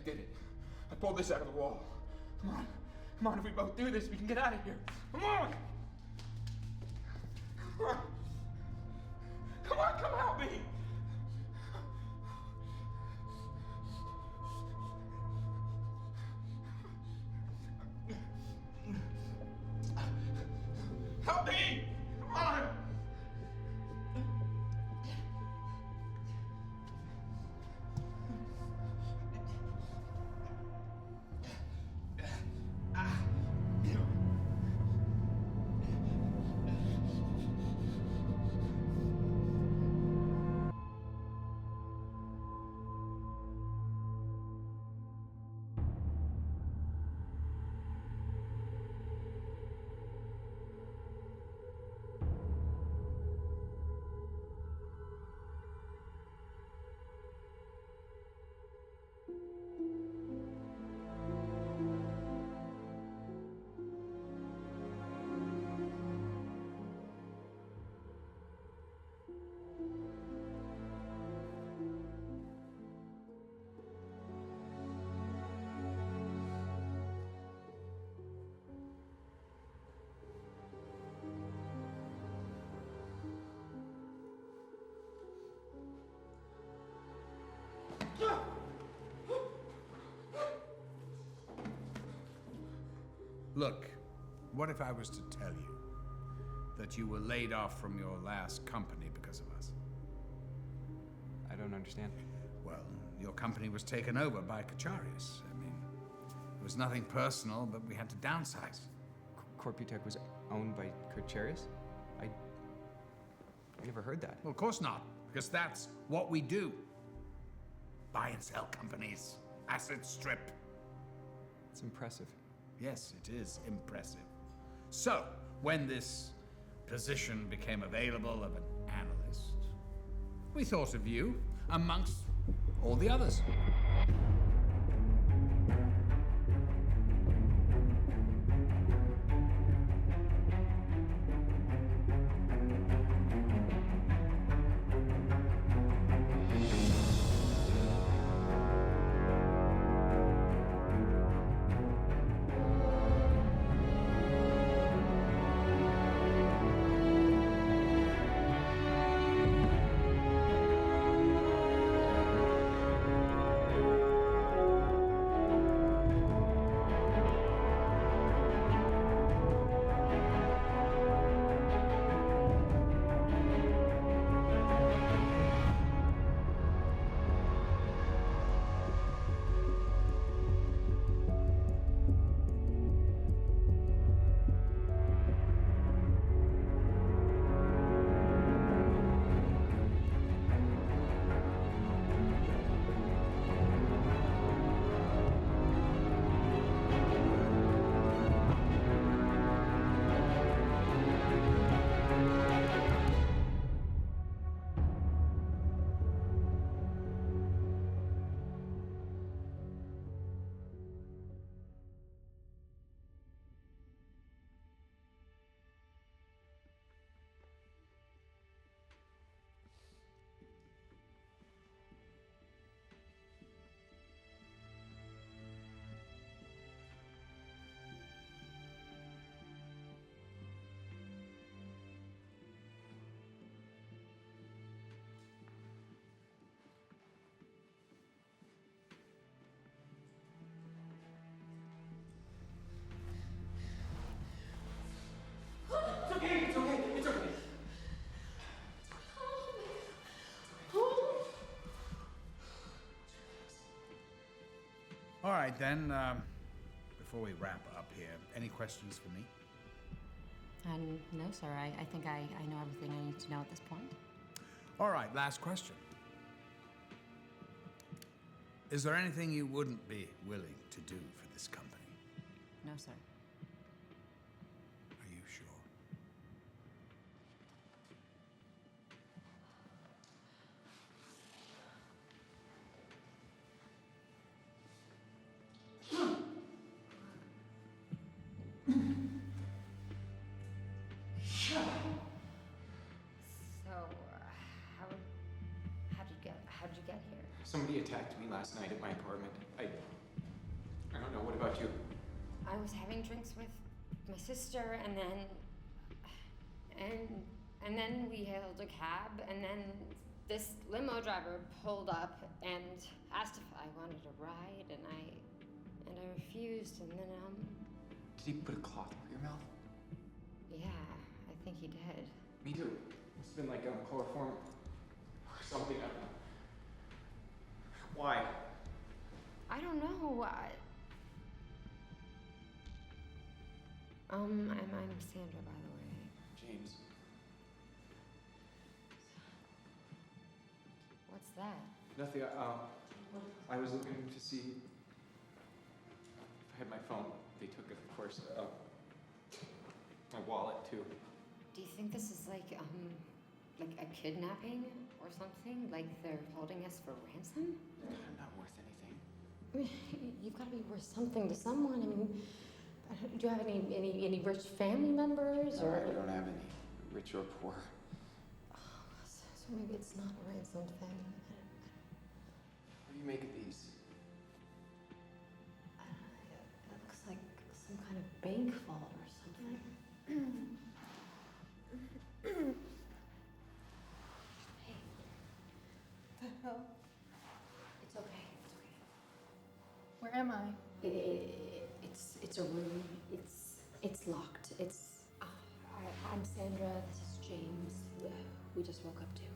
did it. I pulled this out of the wall. Come on. Come on, if we both do this, we can get out of here. Come on! Come on! Come on, come help me! Help me! Come on! Look, what if I was to tell you that you were laid off from your last company because of us? I don't understand. Well, your company was taken over by Kacharius. I mean, it was nothing personal, but we had to downsize. Corputech was owned by Kacharius? I never heard that. Well, of course not, because that's what we do. Buy and sell companies. Asset strip. It's impressive. Yes, it is impressive. So, when this position became available of an analyst, we thought of you amongst all the others. All right, then, before we wrap up here, any questions for me? No, sir. I think I know everything I need to know at this point. All right, last question. Is there anything you wouldn't be willing to do for this company? No, sir. Are you sure? So, how'd you get here? Somebody attacked me last night at my apartment. I don't know. What about you? I was having drinks with my sister, and then we hailed a cab, and then this limo driver pulled up and asked if I wanted a ride, and I refused, and then Did he put a cloth over your mouth? yeah, I think he did. Me too. It's been like chloroform or something. I don't know. Why? I don't know. I'm Sandra, by the way. James. What's that? Nothing. I was looking to see if I had my phone. They took it, of course. My wallet too. Do you think this is like a kidnapping or something? Like they're holding us for ransom? I'm not worth anything. You've got to be worth something to someone. I mean, do you have any rich family members? No, or I don't have any, rich or poor. So maybe it's not a ransom thing. What do you make of these? It looks like some kind of bank vault or something. Hey. The hell? It's okay. Where am I? It's a room. It's locked. I'm Sandra. This is James. We just woke up too.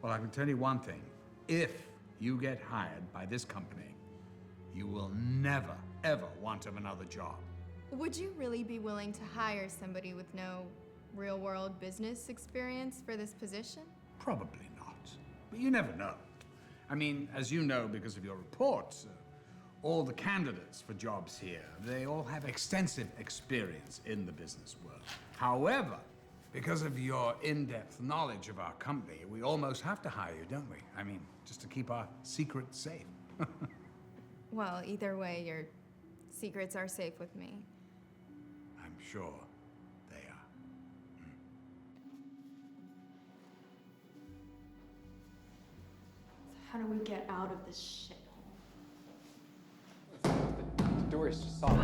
Well, I can tell you one thing. If you get hired by this company, you will never, ever want another job. Would you really be willing to hire somebody with no real-world business experience for this position? Probably not. But you never know. I mean, as you know because of your reports, all the candidates for jobs here, they all have extensive experience in the business world. However, because of your in-depth knowledge of our company, we almost have to hire you, don't we? I mean, just to keep our secrets safe. Well, either way, your secrets are safe with me. I'm sure they are. So how do we get out of this shithole? The door is just solid.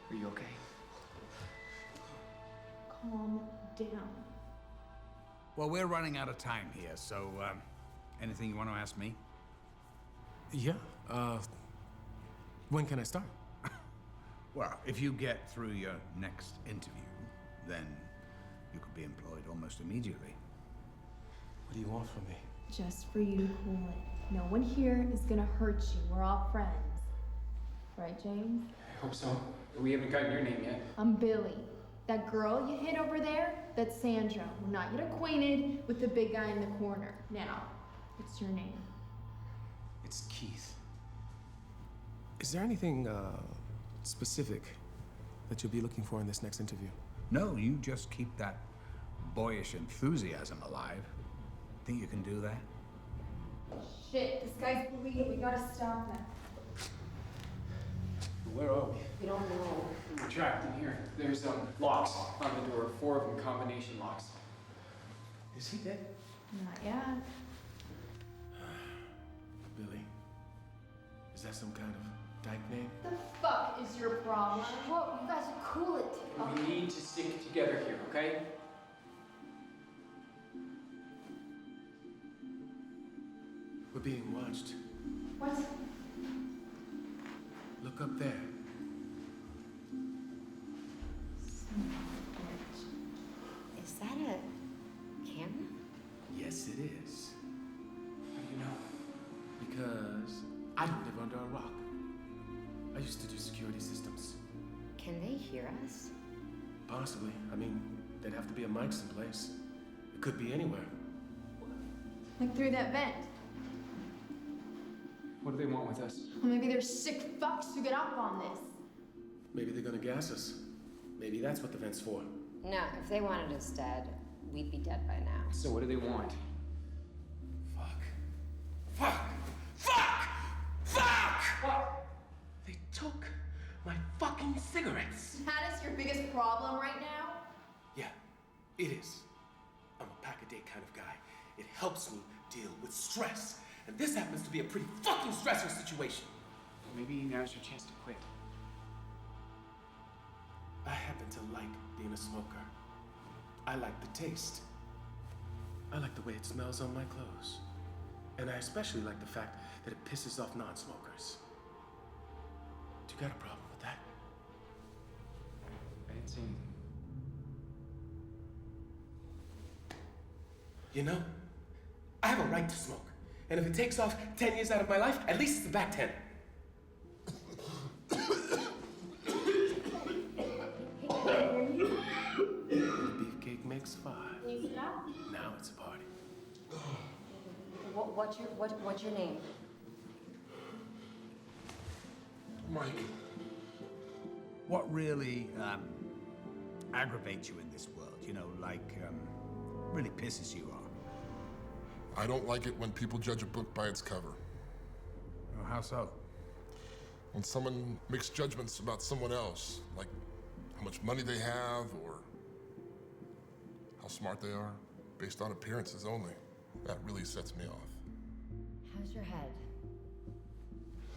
Are you okay? Calm down. Well, we're running out of time here, so anything you want to ask me? Yeah, when can I start? Well, if you get through your next interview, then you could be employed almost immediately. What do you want from me? Just for you to cool it. No one here is gonna hurt you. We're all friends. Right, James? I hope so. We haven't gotten your name yet. I'm Billy. That girl you hit over there, that's Sandra. We're not yet acquainted with the big guy in the corner. Now, what's your name? It's Keith. Is there anything specific that you'll be looking for in this next interview? No, you just keep that boyish enthusiasm alive. Think you can do that? Shit, this guy's bleeding. We gotta stop that. Where are we? We don't know. We're trapped in here. There's locks on the door, 4 of them combination locks. Is he dead? Not yet. Billy. Is that some kind of dyke name? The fuck is your problem? Whoa, you guys cool it. We need to stick together here, okay? We're being watched. What? Look up there. Is that a camera? Yes, it is. How do you know? Because I don't live under a rock. I used to do security systems. Can they hear us? Possibly. I mean, there'd have to be a mic someplace. It could be anywhere. Like through that vent. What do they want with us? Or maybe they're sick fucks who get up on this. Maybe they're gonna gas us. Maybe that's what the vent's for. No, if they wanted us dead, we'd be dead by now. So what do they want? Fuck. Fuck! took my fucking cigarettes. That is your biggest problem right now? Yeah, it is. I'm a pack-a-day kind of guy. It helps me deal with stress. And this happens to be a pretty fucking stressful situation. Maybe now's your chance to quit. I happen to like being a smoker. I like the taste. I like the way it smells on my clothes. And I especially like the fact that it pisses off non-smokers. Do you got a problem with that? I didn't see anything. You know, I have a right to smoke. And if it takes off 10 years out of my life, at least it's the back 10. Beefcake makes 5. You stop? Now it's a party. What's your name? Mike. What really aggravates you in this world? You know, really pisses you off? I don't like it when people judge a book by its cover. Oh, how so? When someone makes judgments about someone else, like how much money they have or how smart they are, based on appearances only, that really sets me off. How's your head?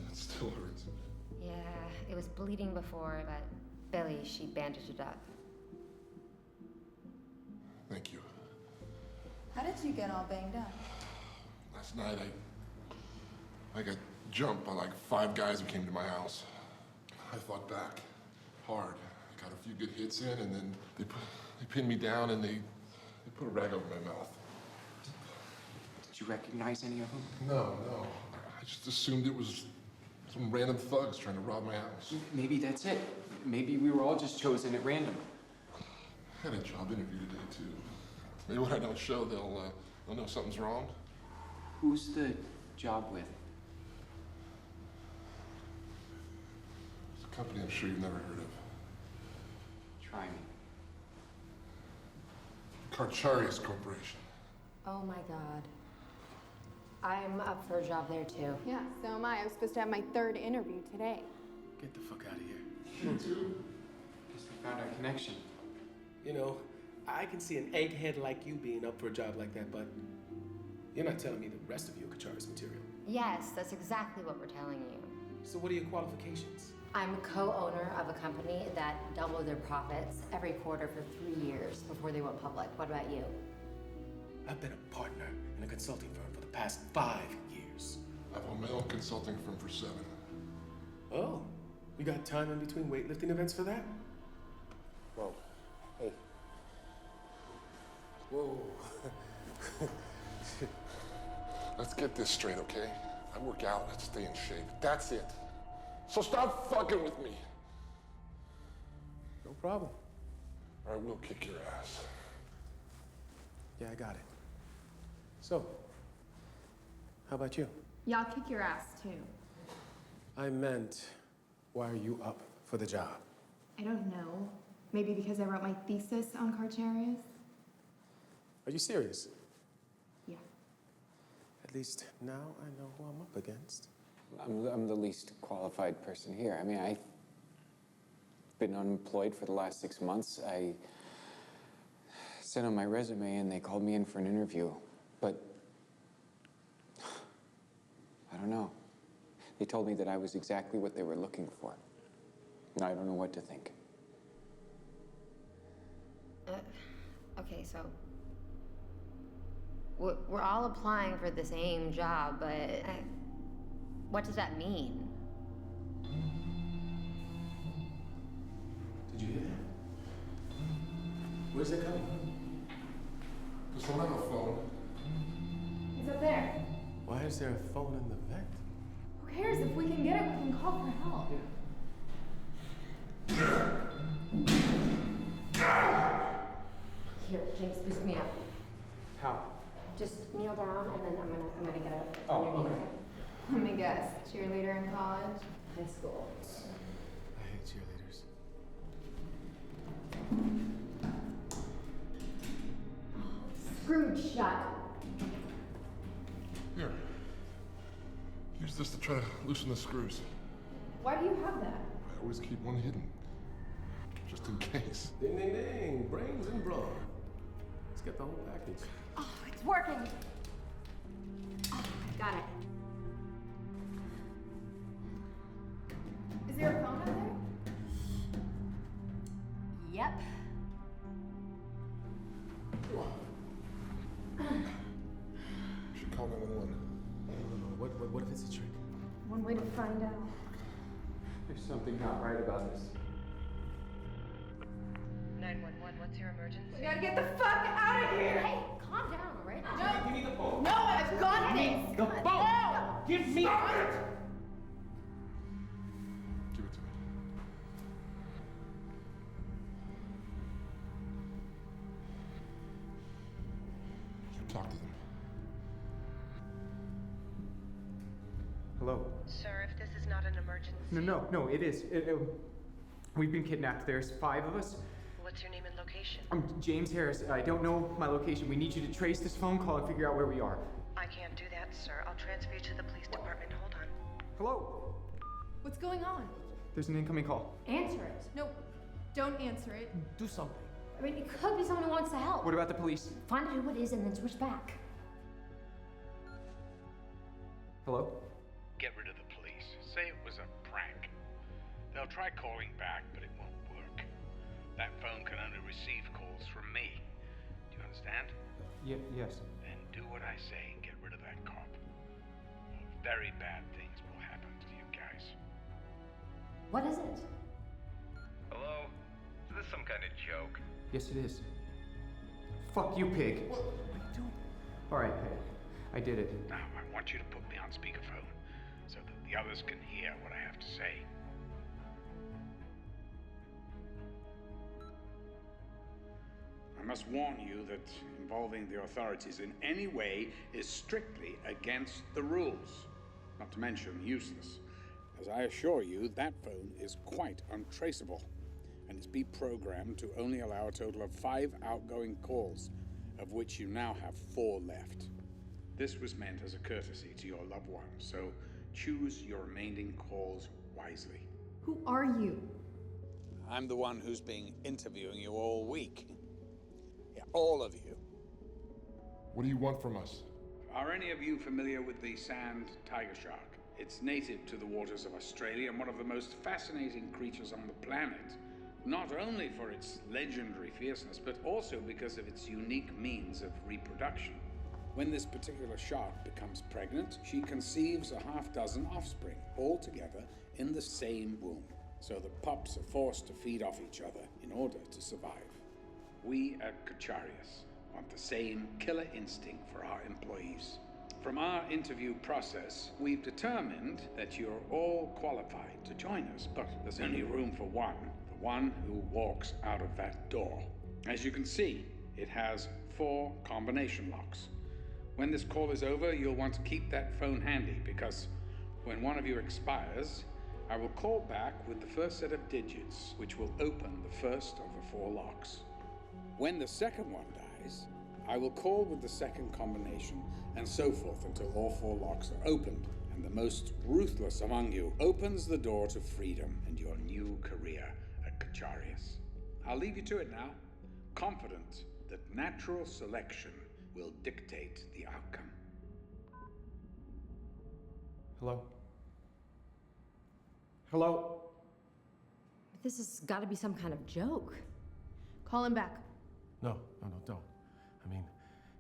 It still hurts. Yeah, it was bleeding before, but Billy, she bandaged it up. Thank you. How did you get all banged up? Last night, I got jumped by like 5 guys who came to my house. I fought back hard. I got a few good hits in, and then they pinned me down and they put a rag over my mouth. Did you recognize any of them? No. I just assumed it was some random thugs trying to rob my house. Maybe that's it. Maybe we were all just chosen at random. I had a job interview today, too. Maybe when I don't show, they'll know something's wrong. Who's the job with? It's a company I'm sure you've never heard of. Try me. Karcharias Corporation. Oh my god. I'm up for a job there too. Yeah, so am I. I was supposed to have my 3rd interview today. Get the fuck out of here. Me too. Guess we found our connection. You know, I can see an egghead like you being up for a job like that, but you're not telling me the rest of you are Kachara's material. Yes, that's exactly what we're telling you. So what are your qualifications? I'm co-owner of a company that doubled their profits every quarter for 3 years before they went public. What about you? I've been a partner in a consulting firm for the past 5 years. I've owned my own consulting firm for 7. Oh, you got time in between weightlifting events for that? Whoa. Hey. Whoa. Let's get this straight, okay? I work out and stay in shape. That's it. So stop fucking with me. No problem. Or I will kick your ass. Yeah, I got it. So, how about you? Y'all kick your ass too. I meant, why are you up for the job? I don't know. Maybe because I wrote my thesis on Karcharias? Are you serious? Yeah. At least now I know who I'm up against. I'm the least qualified person here. I mean, I've been unemployed for the last 6 months. I sent in my resume and they called me in for an interview, but I don't know. They told me that I was exactly what they were looking for. And I don't know what to think. Okay, so we're all applying for the same job, but what does that mean? Did you hear that? Where's it coming? Does someone have a phone? It's up there. Why is there a phone in the vent? Who cares? If we can get it, we can call for help. Here, James, boost me up. How? Just kneel down, and then I'm gonna get up. Oh, underneath okay. it. Let me guess. Cheerleader in college? High school. I hate cheerleaders. Screwed shut. Here. Use this to try to loosen the screws. Why do you have that? I always keep one hidden, just in case. Ding, ding, ding. Brains and brawn. Let's get the whole package. Oh, it's working. Oh, got it. Is there a phone out there? Yep. Should call 911. What if it's a trick? One way to find out. There's something not right about this. 911, what's your emergency? We gotta get the fuck out of here! Hey, calm down, all right? No! Give me the phone. No, I've got this! The phone! No! Give me it! Give it to me. You talk to them. Hello? Sir, if this is not an emergency. No, it is. We've been kidnapped. There's 5 of us. What's your name and location? I'm James Harris. I don't know my location. We need you to trace this phone call and figure out where we are. I can't do that, sir. I'll transfer you to the police department. Hold on. Hello? What's going on? There's an incoming call. Answer it. No, don't answer it. Do something. I mean, it could be someone who wants to help. What about the police? Find out who it is and then switch back. Hello? Get rid of the police. Say it was a prank. They'll try calling back, but it won't work. That phone can only receive calls from me. Do you understand? Yes. Then do what I say and get rid of that cop. Or very bad things will happen to you guys. What is it? Hello? Is this some kind of joke? Yes, it is. Fuck you, pig. What are you doing? All right, I did it. Now, I want you to put me on speakerphone so that the others can hear what I have to say. I must warn you that involving the authorities in any way is strictly against the rules, not to mention useless. As I assure you, that phone is quite untraceable, and is programmed to only allow a total of 5 outgoing calls, of which you now have 4 left. This was meant as a courtesy to your loved ones, so choose your remaining calls wisely. Who are you? I'm the one who's been interviewing you all week. Yeah, all of you. What do you want from us? Are any of you familiar with the sand tiger shark? It's native to the waters of Australia and one of the most fascinating creatures on the planet. Not only for its legendary fierceness, but also because of its unique means of reproduction. When this particular shark becomes pregnant, she conceives a half-dozen offspring, all together in the same womb. So the pups are forced to feed off each other in order to survive. We at Kacharius want the same killer instinct for our employees. From our interview process, we've determined that you're all qualified to join us, but there's only room for one, the one who walks out of that door. As you can see, it has 4 combination locks. When this call is over, you'll want to keep that phone handy, because when one of you expires, I will call back with the first set of digits, which will open the first of the 4 locks. When the second one dies, I will call with the second combination, and so forth until all 4 locks are opened, and the most ruthless among you opens the door to freedom and your new career at Kacharius. I'll leave you to it now, confident that natural selection will dictate the outcome. Hello? Hello? This has got to be some kind of joke. Call him back. No, don't. I mean,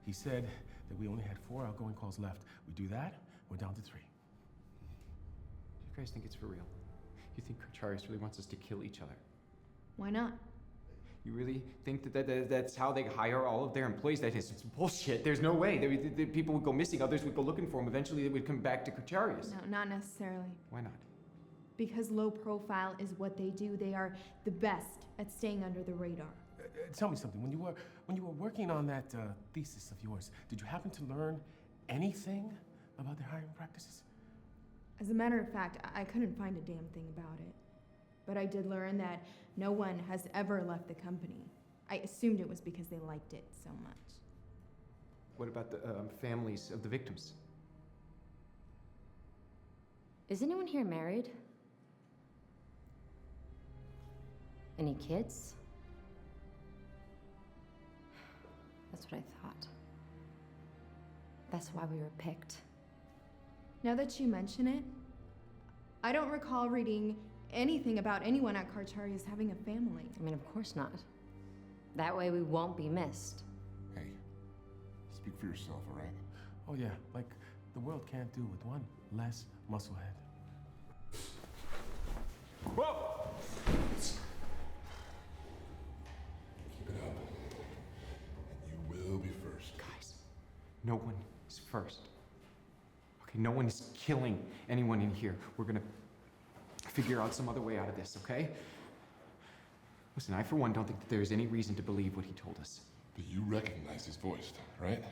he said that we only had 4 outgoing calls left. We do that, we're down to 3. Do you guys think it's for real? You think Kacharius really wants us to kill each other? Why not? You really think that's how they hire all of their employees? That is, it's bullshit. There's no way. People would go missing, others would go looking for them. Eventually, they would come back to Kacharius. No, not necessarily. Why not? Because low profile is what they do. They are the best at staying under the radar. Tell me something. When you were working on that thesis of yours, did you happen to learn anything about their hiring practices? As a matter of fact, I couldn't find a damn thing about it. But I did learn that no one has ever left the company. I assumed it was because they liked it so much. What about the families of the victims? Is anyone here married? Any kids? That's what I thought. That's why we were picked. Now that you mention it, I don't recall reading anything about anyone at Karcharias having a family. I mean, of course not. That way we won't be missed. Hey, speak for yourself, all right? Oh yeah, like the world can't do with one less musclehead. Whoa! Keep it up. And you will be first. Guys, no one is first. Okay, no one is killing anyone in here. We're gonna figure out some other way out of this, okay? Listen, I for one don't think that there's any reason to believe what he told us. But you recognize his voice, right?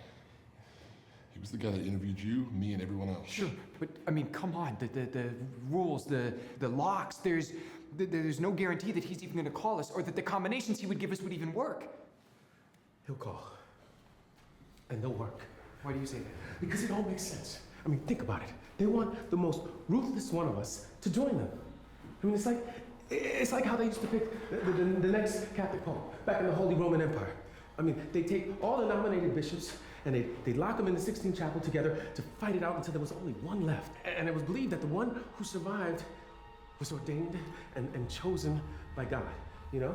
He was the guy that interviewed you, me, and everyone else. Sure, but I mean, come on, the rules, the locks, there's no guarantee that he's even gonna call us or that the combinations he would give us would even work. He'll call. And they'll work. Why do you say that? Because it all makes sense. I mean, think about it. They want the most ruthless one of us to join them. I mean, it's like how they used to pick the next Catholic Pope back in the Holy Roman Empire. I mean, they take all the nominated bishops and they lock them in the Sistine Chapel together to fight it out until there was only one left. And it was believed that the one who survived was ordained and chosen by God, you know?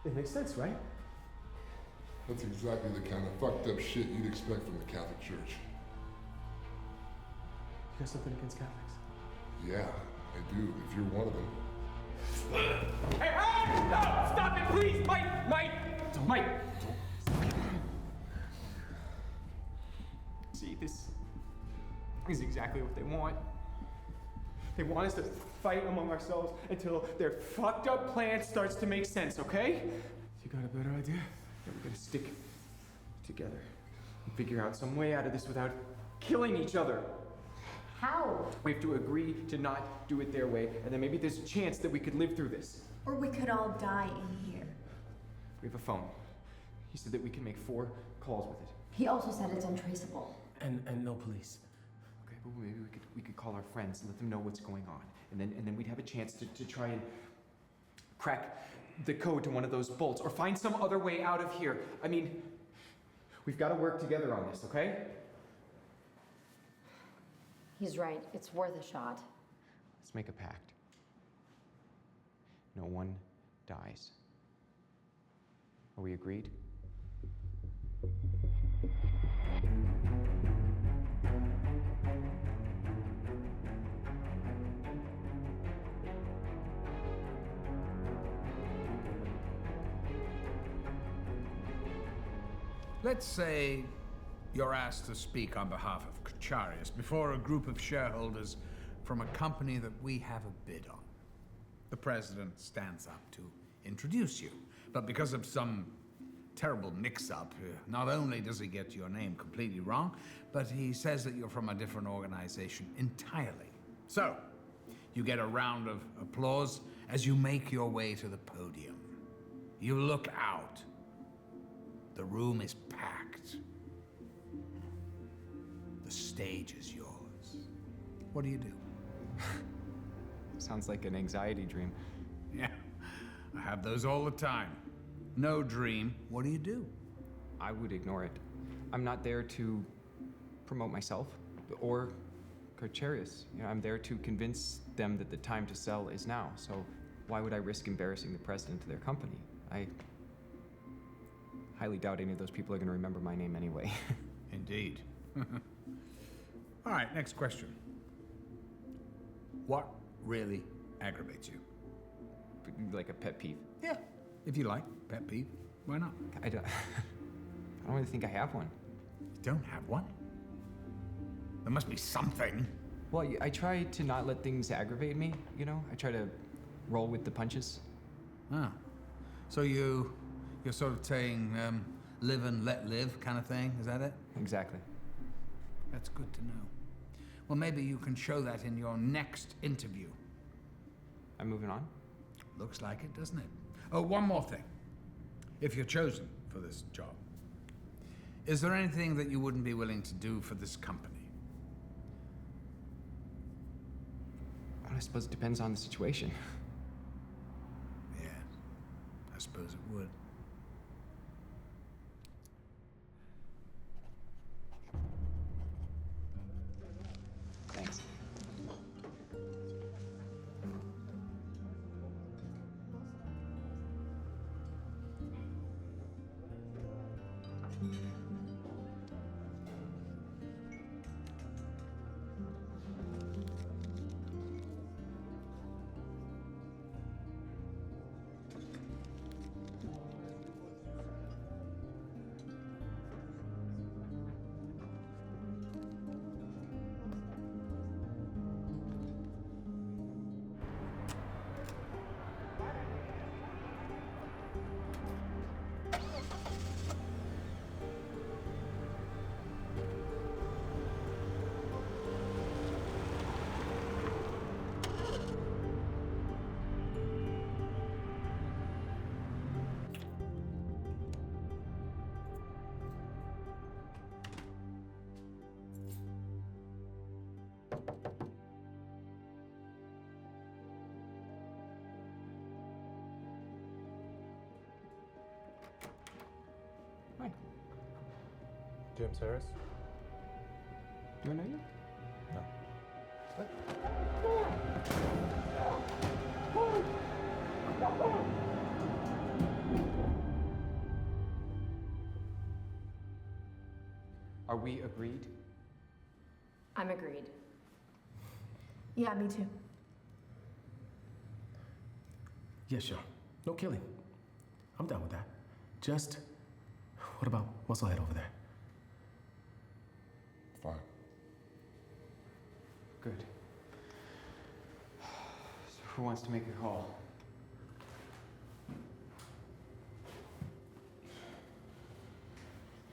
It makes sense, right? That's exactly the kind of fucked up shit you'd expect from the Catholic Church. You got something against Catholics? Yeah, I do, if you're one of them. Hey! No! Stop it, please! Mike! See, this is exactly what they want. They want us to fight among ourselves until their fucked up plan starts to make sense, okay? You got a better idea? Then we're gonna stick together and figure out some way out of this without killing each other. How? We have to agree to not do it their way, and then maybe there's a chance that we could live through this. Or we could all die in here. We have a phone. He said that we can make 4 calls with it. He also said it's untraceable. And no police. Okay, but maybe we could call our friends and let them know what's going on, and then we'd have a chance to try and crack the code to one of those bolts, or find some other way out of here. I mean, we've got to work together on this, okay? He's right. It's worth a shot. Let's make a pact. No one dies. Are we agreed? Let's say you're asked to speak on behalf of Karcharias before a group of shareholders from a company that we have a bid on. The president stands up to introduce you, but because of some terrible mix-up, not only does he get your name completely wrong, but he says that you're from a different organization entirely. So, you get a round of applause as you make your way to the podium. You look out. The room is packed. The stage is yours. What do you do? Sounds like an anxiety dream. Yeah, I have those all the time. No dream. What do you do? I would ignore it. I'm not there to promote myself or Karcharias. You know, I'm there to convince them that the time to sell is now. So why would I risk embarrassing the president of their company? I highly doubt any of those people are going to remember my name anyway. Indeed. All right, next question. What really aggravates you? Like a pet peeve. Yeah, if you like, pet peeve. Why not? I don't really think I have one. You don't have one? There must be something. Well, I try to not let things aggravate me, you know? I try to roll with the punches. Ah, so you're sort of saying live and let live kind of thing, is that it? Exactly. That's good to know. Well, maybe you can show that in your next interview. I'm moving on? Looks like it, doesn't it? Oh, one more thing. If you're chosen for this job, is there anything that you wouldn't be willing to do for this company? Well, I suppose it depends on the situation. would. Thanks. James Harris? Do I know you? No. Are we agreed? I'm agreed. Yeah, me too. Yeah, sure. No killing. I'm down with that. Just, what about Musclehead over there? Fine. Good. So who wants to make a call?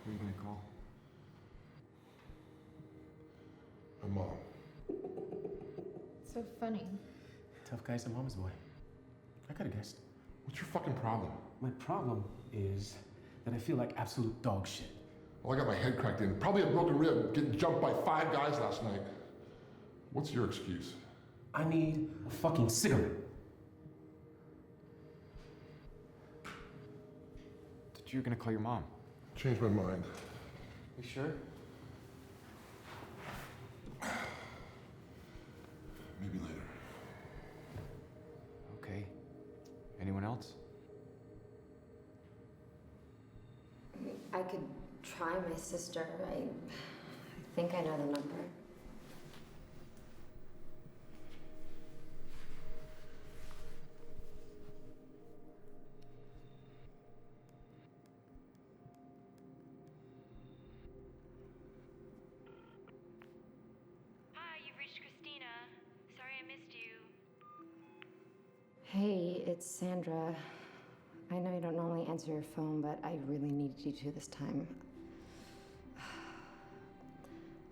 Who are you gonna call? My mom. So funny. Tough guy's a mama's boy. I could've guessed. What's your fucking problem? My problem is that I feel like absolute dog shit. Well, I got my head cracked in. Probably a broken rib, getting jumped by 5 guys last night. What's your excuse? I need a fucking cigarette. That you're gonna call your mom. Changed my mind. You sure? Maybe later. Okay. Anyone else? I could try my sister. I think I know the number. Hi, you've reached Christina. Sorry I missed you. Hey, it's Sandra. I know you don't normally answer your phone, but I really needed you to this time.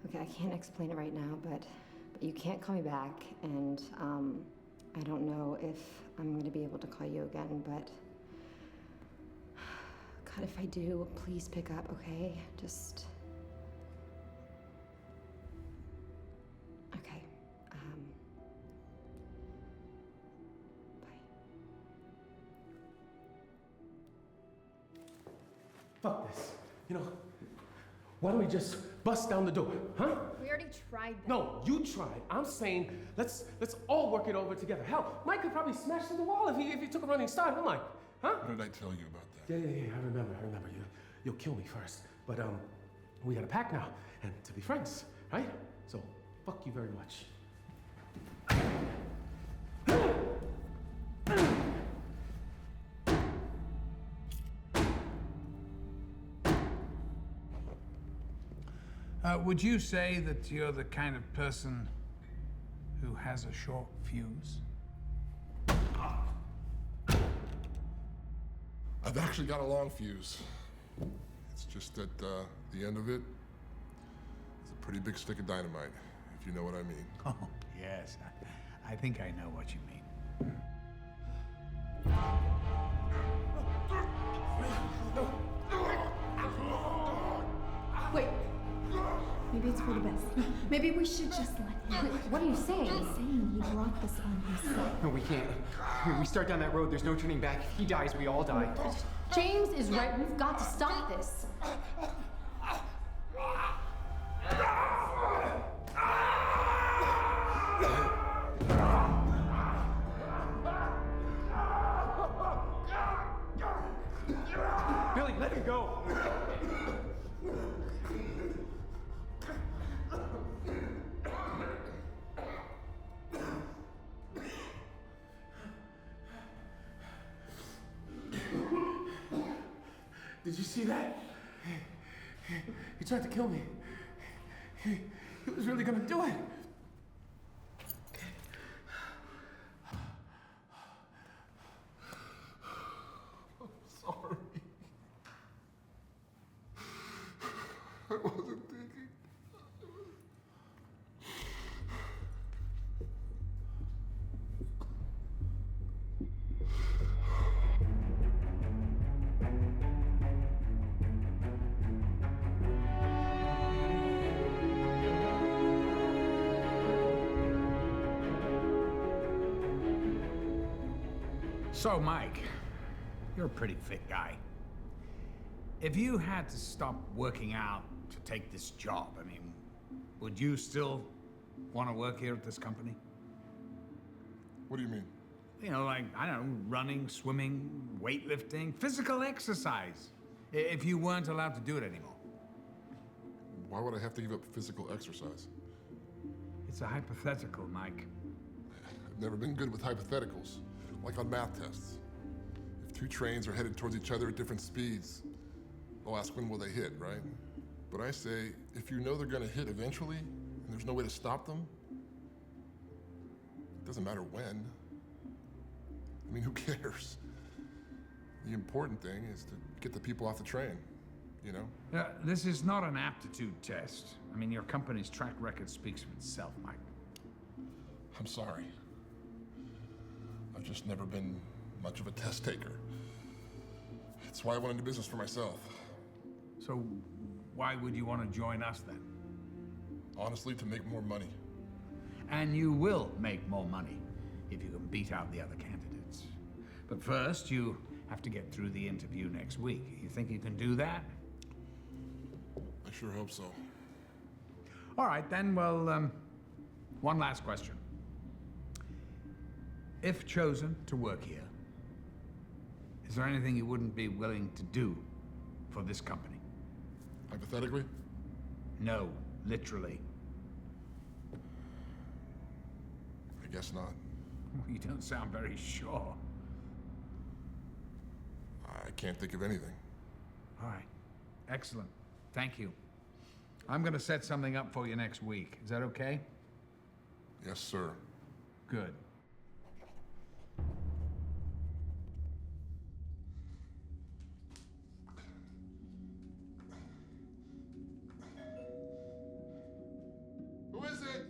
Okay, I can't explain it right now, but you can't call me back, and I don't know if I'm going to be able to call you again, but God, if I do, please pick up, okay? Just... Okay. Bye. Fuck this. You know, why don't we just bust down the door, huh? We already tried that. No, you tried. I'm saying let's all work it over together. Hell, Mike could probably smash through the wall if he took a running start, huh, Mike? Huh? What did I tell you about that? Yeah. I remember. You'll kill me first. But we got a pact now, and to be friends, right? So fuck you very much. Would you say that you're the kind of person who has a short fuse? I've actually got a long fuse. It's just that the end of it is a pretty big stick of dynamite, if you know what I mean. Oh, yes. I think I know what you mean. Wait. Maybe it's for the best. Maybe we should just let him. What are you saying? He's saying he brought this on himself. No, we can't. When we start down that road, there's no turning back. If he dies, we all die. James is right. We've got to stop this. Billy, let him go. Did you see that? He tried to kill me. He was really gonna do it. I'm sorry. I wasn't thinking. So, Mike, you're a pretty fit guy. If you had to stop working out to take this job, I mean, would you still want to work here at this company? What do you mean? You know, like, I don't know, running, swimming, weightlifting, physical exercise. If you weren't allowed to do it anymore. Why would I have to give up physical exercise? It's a hypothetical, Mike. I've never been good with hypotheticals, like on math tests. If two trains are headed towards each other at different speeds, they'll ask when will they hit, right? But I say, if you know they're gonna hit eventually, and there's no way to stop them, it doesn't matter when. I mean, who cares? The important thing is to get the people off the train, you know? This is not an aptitude test. I mean, your company's track record speaks for itself, Mike. I'm sorry. I've just never been much of a test taker. That's why I went into business for myself. So, why would you want to join us then? Honestly, to make more money. And you will make more money if you can beat out the other candidates. But first, you have to get through the interview next week. You think you can do that? I sure hope so. All right, then, well, one last question. If chosen to work here, is there anything you wouldn't be willing to do for this company? Hypothetically? No, literally. I guess not. You don't sound very sure. I can't think of anything. All right. Excellent. Thank you. I'm going to set something up for you next week. Is that okay? Yes, sir. Good. Who is it?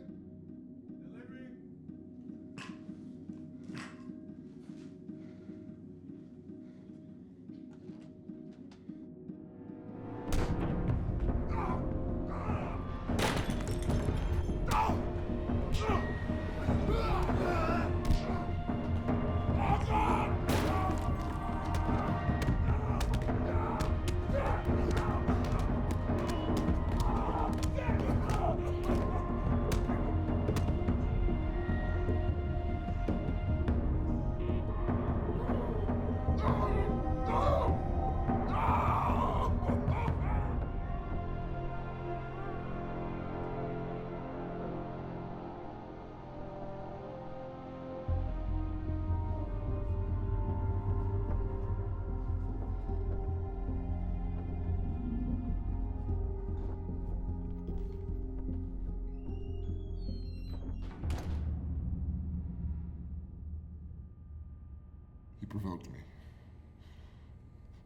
He provoked me.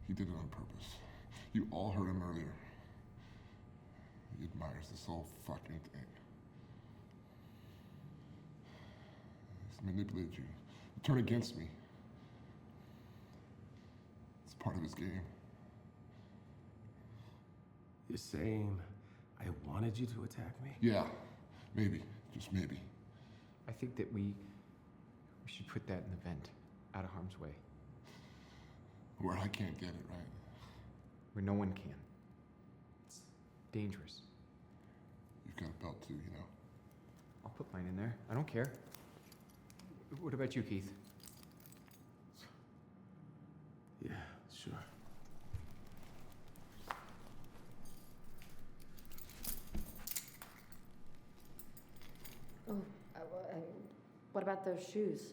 He did it on purpose. You all heard him earlier. He admires this whole fucking thing. He's manipulated you. You turn against me. It's part of his game. You're saying I wanted you to attack me? Yeah, maybe. Just maybe. I think that we We should put that in the vent, out of harm's way. Where I can't get it, right? Where no one can. It's dangerous. You've got a belt too, you know. I'll put mine in there. I don't care. What about you, Keith? Yeah, sure. Oh, what about those shoes?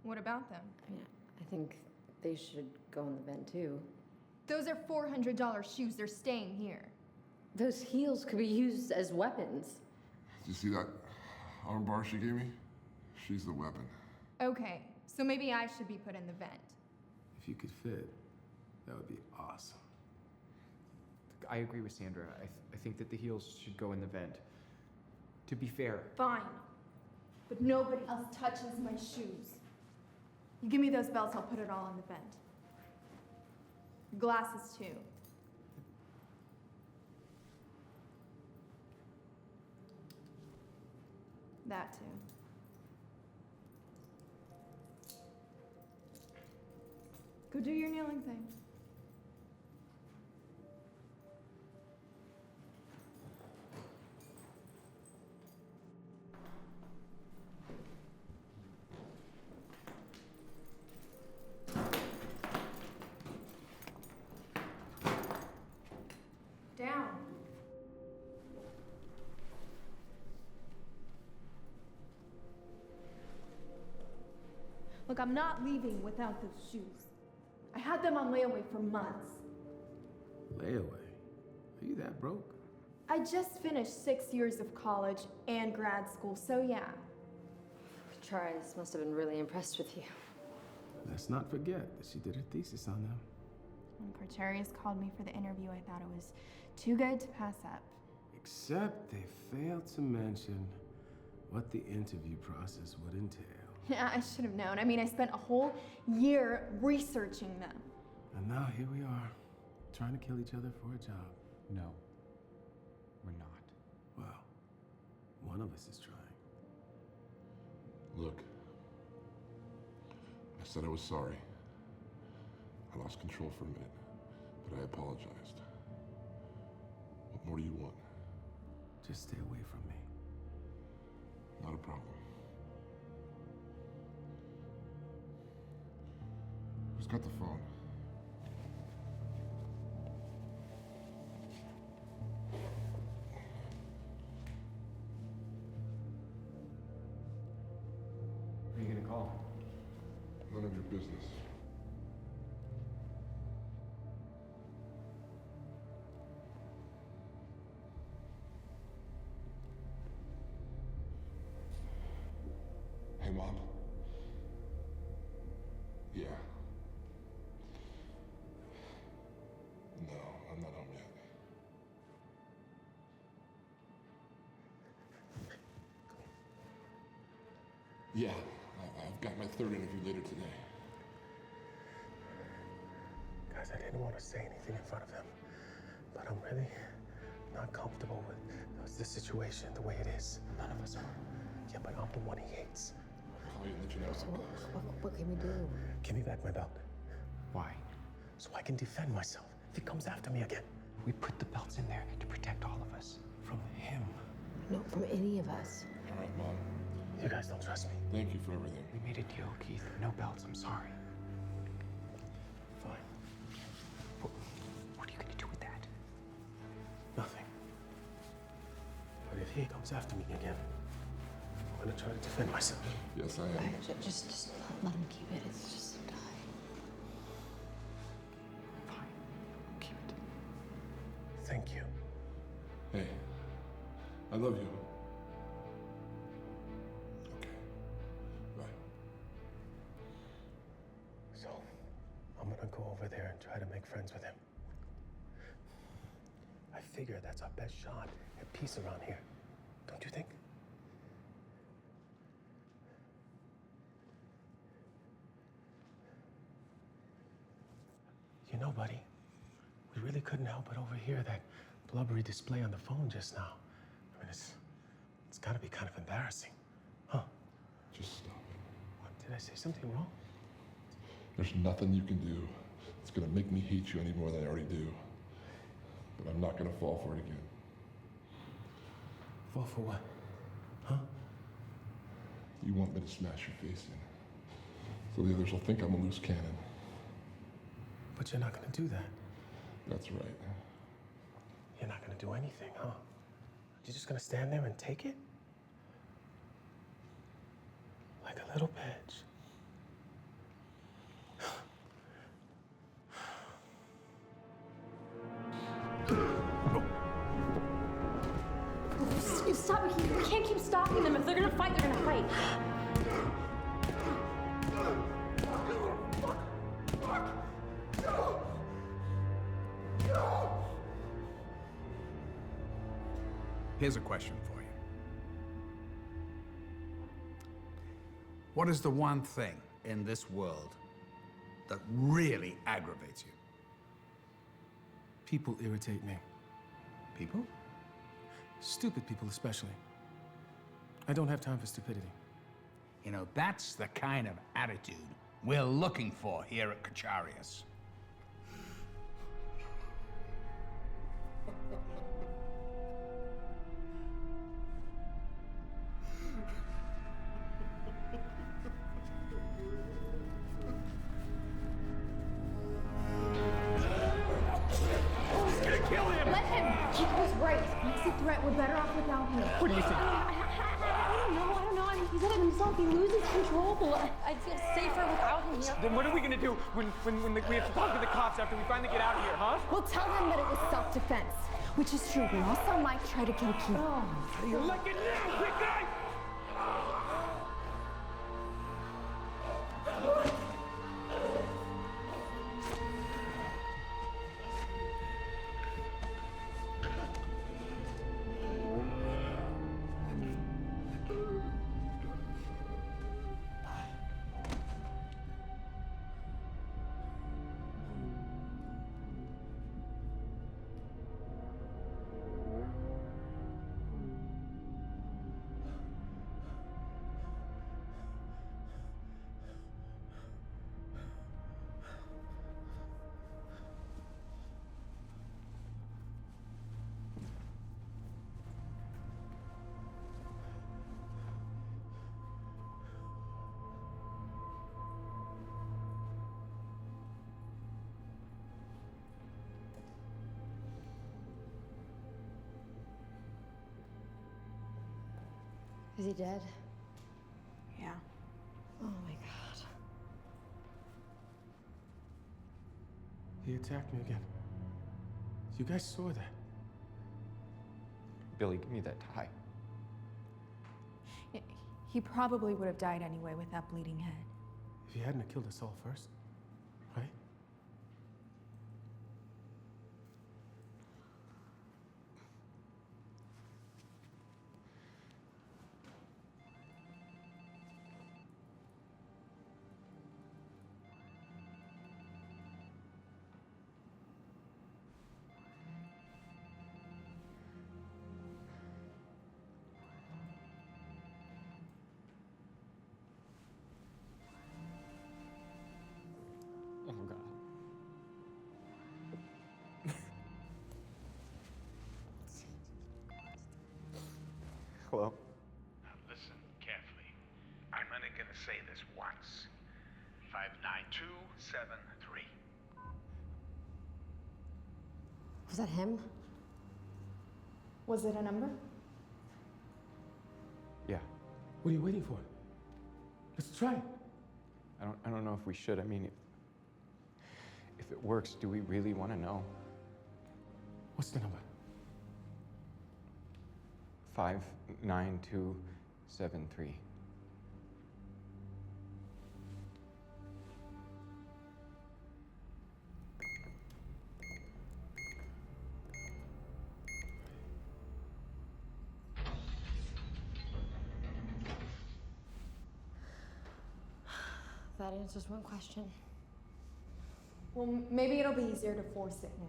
What about them? I mean, I think they should go in the vent too. Those are $400 shoes. They're staying here. Those heels could be used as weapons. Did you see that arm bar she gave me? She's the weapon. Okay, so maybe I should be put in the vent. If you could fit, that would be awesome. I agree with Sandra. I think that the heels should go in the vent. To be fair. Fine. But nobody else touches my shoes. You give me those belts, I'll put it all in the vent. Glasses, too. That, too. Go do your kneeling thing. Down. Look, I'm not leaving without those shoes. I had them on layaway for months. Layaway? Are you that broke? I just finished 6 years of college and grad school, so yeah. Charles must have been really impressed with you. Let's not forget that she did her thesis on them. When Corterius called me for the interview, I thought it was too good to pass up. Except they failed to mention what the interview process would entail. Yeah, I should have known. I mean, I spent a whole year researching them. And now here we are, trying to kill each other for a job. No, we're not. Well, one of us is trying. Look, I said I was sorry. I lost control for a minute, but I apologized. What more do you want? Just stay away from me. Not a problem. Who's got the phone? Who are you gonna call? None of your business. Hey, Mom. Yeah. No, I'm not home yet. Yeah, I've got my third interview later today. Guys, I didn't want to say anything in front of him, but I'm really not comfortable with the situation the way it is. None of us are. Yeah, but I'm the one he hates. I'll call you and let you know how it goes. What can we do? Give me back my belt. Why? So I can defend myself if he comes after me again. We put the belts in there to protect all of us. From him. No, from any of us. All right, Mom. You guys don't trust me. Thank you for everything. We made a deal, Keith. No belts, I'm sorry. Fine. What are you gonna do with that? Nothing. But if he comes after me again, I'm gonna try to defend myself. Yes, I am. Just let him keep it. It's just a die. Fine. Keep it. Thank you. Hey, I love you. Okay. Bye. So, I'm gonna go over there and try to make friends with him. I figure that's our best shot at peace around here. Don't you think? You know, buddy, we really couldn't help but overhear that blubbery display on the phone just now. I mean, it's gotta be kind of embarrassing, huh? Just stop it. Did I say something wrong? There's nothing you can do that's gonna make me hate you any more than I already do. But I'm not gonna fall for it again. Fall for what? Huh? You want me to smash your face in, so the others will think I'm a loose cannon. But you're not gonna do that. That's right. You're not gonna do anything, huh? You're just gonna stand there and take it? Like a little bitch. Stop. We can't keep stopping them. If they're gonna fight, they're gonna fight. Here's a question for you. What is the one thing in this world that really aggravates you? People irritate me. People? Stupid people, especially. I don't have time for stupidity. You know, that's the kind of attitude we're looking for here at Kacharius. Let him. He was right. He's a threat. We're better off without him. What do you think? I don't know. I mean, he said it himself. He loses control. I'd feel safer without him here. Then what are we gonna do when we have to talk to the cops after we finally get out of here, huh? We'll tell them that it was self-defense, which is true. We also might try to kill Keith. How do you like it now, big guy? Is he dead? Yeah. Oh my god. He attacked me again. You guys saw that. Billy, give me that tie. He probably would have died anyway with that bleeding head. If he hadn't have killed us all first, right? Oh, God. Hello? Now listen carefully. I'm only gonna say this once. 59273. Was that him? Was it a number? Yeah. What are you waiting for? Let's try it. I don't know if we should. I mean, if it works, do we really want to know? What's the number? 59273. That answers one question. Well, maybe it'll be easier to force it now.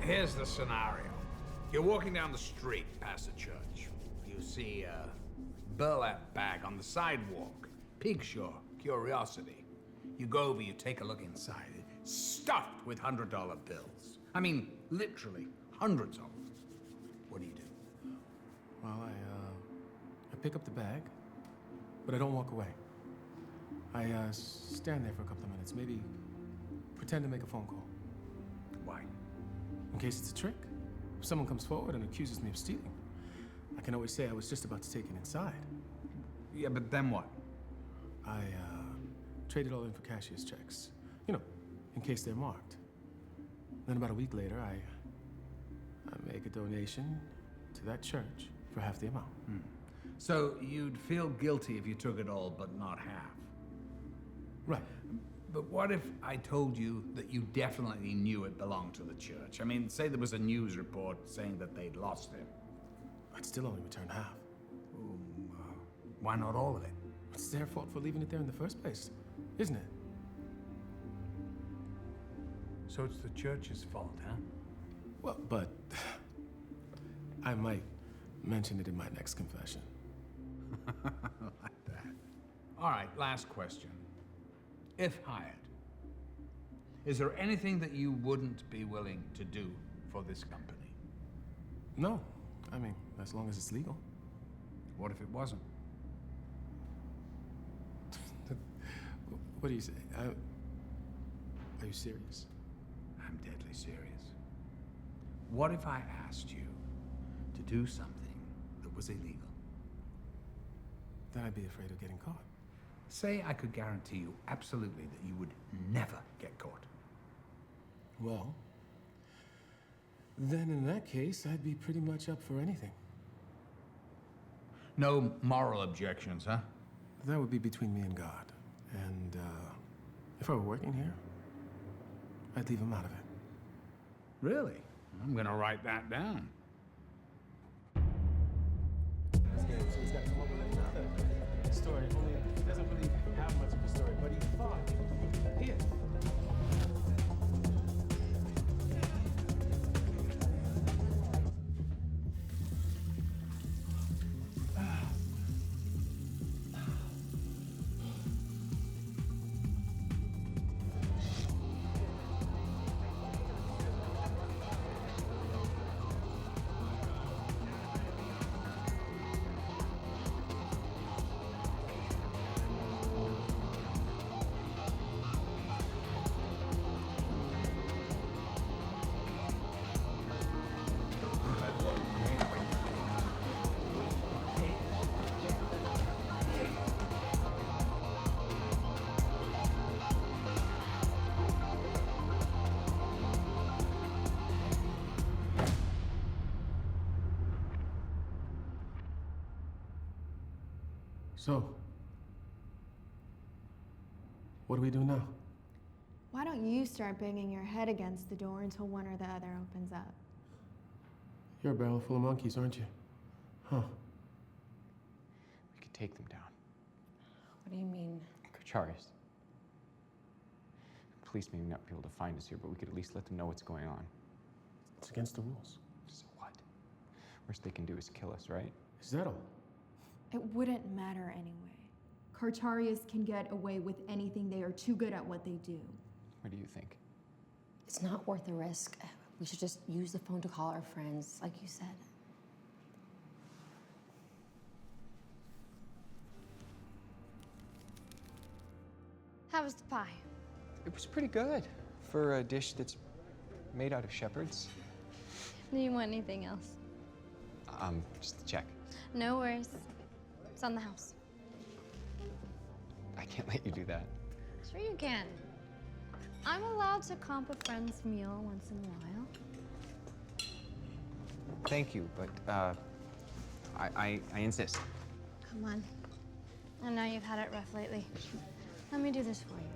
Here's the scenario. You're walking down the street past a church. You see a burlap bag on the sidewalk. Piques your curiosity. You go over, you take a look inside. It's stuffed with $100 bills. I mean, literally, hundreds of them. What do you do? Well, I pick up the bag, but I don't walk away. I stand there for a couple of minutes, maybe pretend to make a phone call. Why? In case it's a trick. If someone comes forward and accuses me of stealing, I can always say I was just about to take it inside. Yeah, but then what? I trade it all in for cashier's checks. You know, in case they're marked. Then about a week later, I make a donation to that church for half the amount. So you'd feel guilty if you took it all, but not half? Right. But what if I told you that you definitely knew it belonged to the church? I mean, say there was a news report saying that they'd lost it. I'd still only return half. Why not all of it? It's their fault for leaving it there in the first place, isn't it? So it's the church's fault, huh? Well, but I might mention it in my next confession. Like that. All right, last question. If hired, is there anything that you wouldn't be willing to do for this company? No. I mean, as long as it's legal. What if it wasn't? What do you say? Are you serious? I'm deadly serious. What if I asked you to do something that was illegal? Then I'd be afraid of getting caught. Say I could guarantee you absolutely that you would never get caught. Well, then in that case, I'd be pretty much up for anything. No moral objections, huh? That would be between me and God. And if I were working here, I'd leave him out of it. Really? I'm gonna write that down. So he's got to come up with another story. Only he doesn't really have much of a story, but he thought he did. So, what do we do now? Why don't you start banging your head against the door until one or the other opens up? You're a barrel full of monkeys, aren't you? Huh. We could take them down. What do you mean? Kocharis. Police may not be able to find us here, but we could at least let them know what's going on. It's against the rules. So what? Worst they can do is kill us, right? Is that all? It wouldn't matter anyway. Kartarius can get away with anything. They are too good at what they do. What do you think? It's not worth the risk. We should just use the phone to call our friends, like you said. How was the pie? It was pretty good for a dish that's made out of shepherds. Do you want anything else? Just to check. No worries. It's on the house. I can't let you do that. Sure you can. I'm allowed to comp a friend's meal once in a while. Thank you, but I insist. Come on. I know you've had it rough lately. Let me do this for you.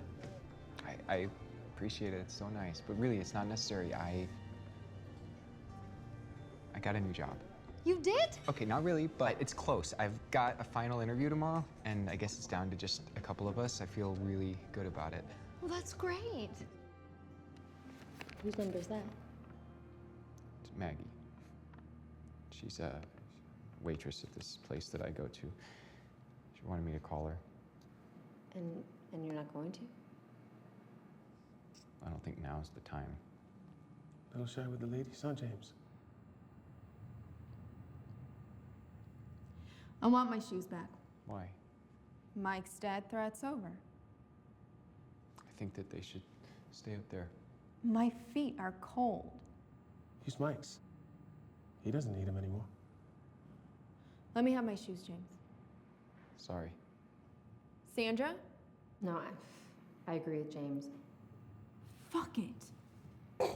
I appreciate it. It's so nice, but really, it's not necessary. I got a new job. You did? Okay, not really, but it's close. I've got a final interview tomorrow, and I guess it's down to just a couple of us. I feel really good about it. Well, that's great. Whose number is that? Maggie. She's a waitress at this place that I go to. She wanted me to call her. And you're not going to? I don't think now's the time. Little shy with the ladies, huh, James? I want my shoes back. Why? Mike's dead threat's over. I think that they should stay out there. My feet are cold. Use Mike's. He doesn't need them anymore. Let me have my shoes, James. Sorry. Sandra? No, I agree with James. Fuck it. You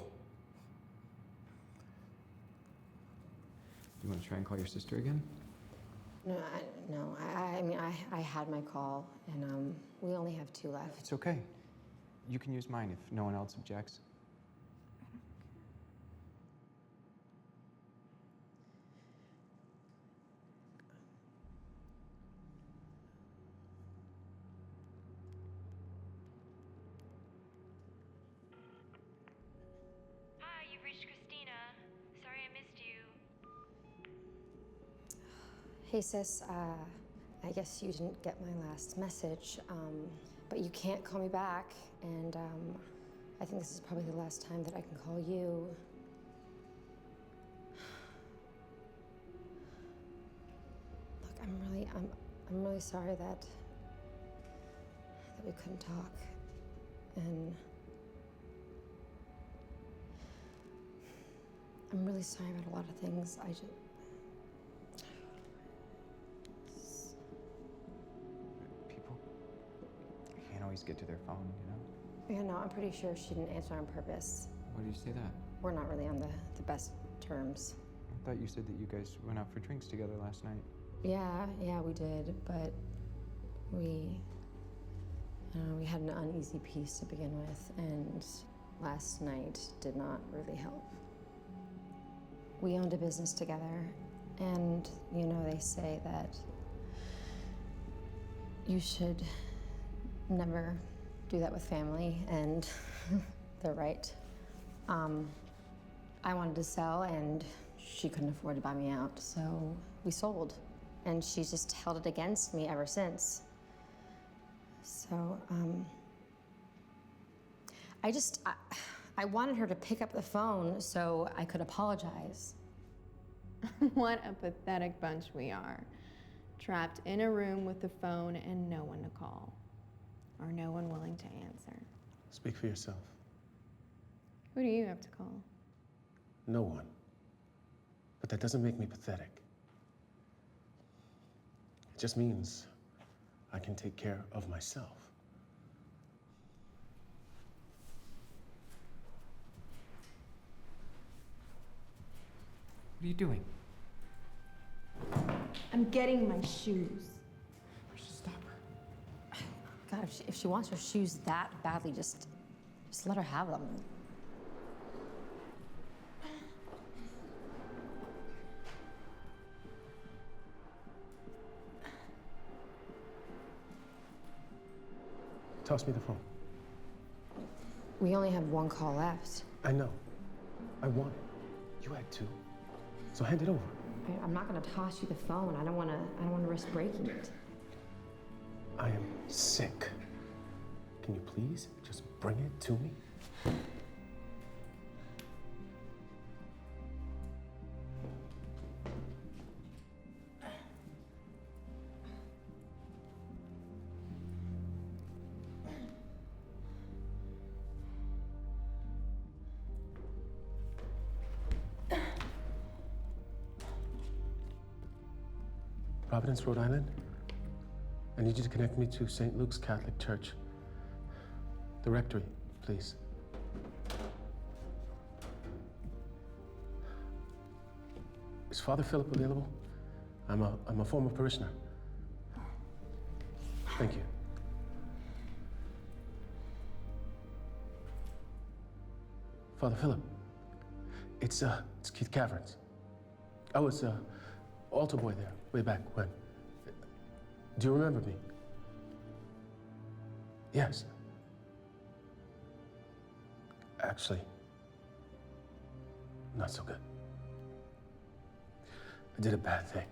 want to try and call your sister again? No, I mean, I had my call, and we only have 2 left. It's okay. You can use mine if no one else objects. Hi, you've reached Christina. Sorry I missed you. Hey, sis, I guess you didn't get my last message, but you can't call me back, and I think this is probably the last time that I can call you. Look, I'm really sorry that we couldn't talk, and I'm really sorry about a lot of things. People can't always get to their phone, you know? Yeah, no, I'm pretty sure she didn't answer on purpose. Why do you say that? We're not really on the best terms. I thought you said that you guys went out for drinks together last night. Yeah, we did, but we had an uneasy peace to begin with, and last night did not really help. We owned a business together, and you know, they say that you should never do that with family, and they're right. I wanted to sell, and she couldn't afford to buy me out, so we sold. And she's just held it against me ever since. So, I wanted her to pick up the phone so I could apologize. What a pathetic bunch we are. Trapped in a room with a phone and no one to call. Or no one willing to answer. Speak for yourself. Who do you have to call? No one. But that doesn't make me pathetic. It just means I can take care of myself. What are you doing? I'm getting my shoes. Stop her. God, if she wants her shoes that badly, just let her have them. Toss me the phone. We only have 1 call left. I know. I want it. You had 2. So hand it over. I'm not gonna toss you the phone. I don't wanna risk breaking it. I am sick. Can you please just bring it to me? Providence, Rhode Island. I need you to connect me to St. Luke's Catholic Church. The rectory, please. Is Father Philip available? I'm a former parishioner. Thank you. Father Philip, it's Keith Caverns. I was altar boy there way back when. Do you remember me? Yes. Actually, not so good. I did a bad thing.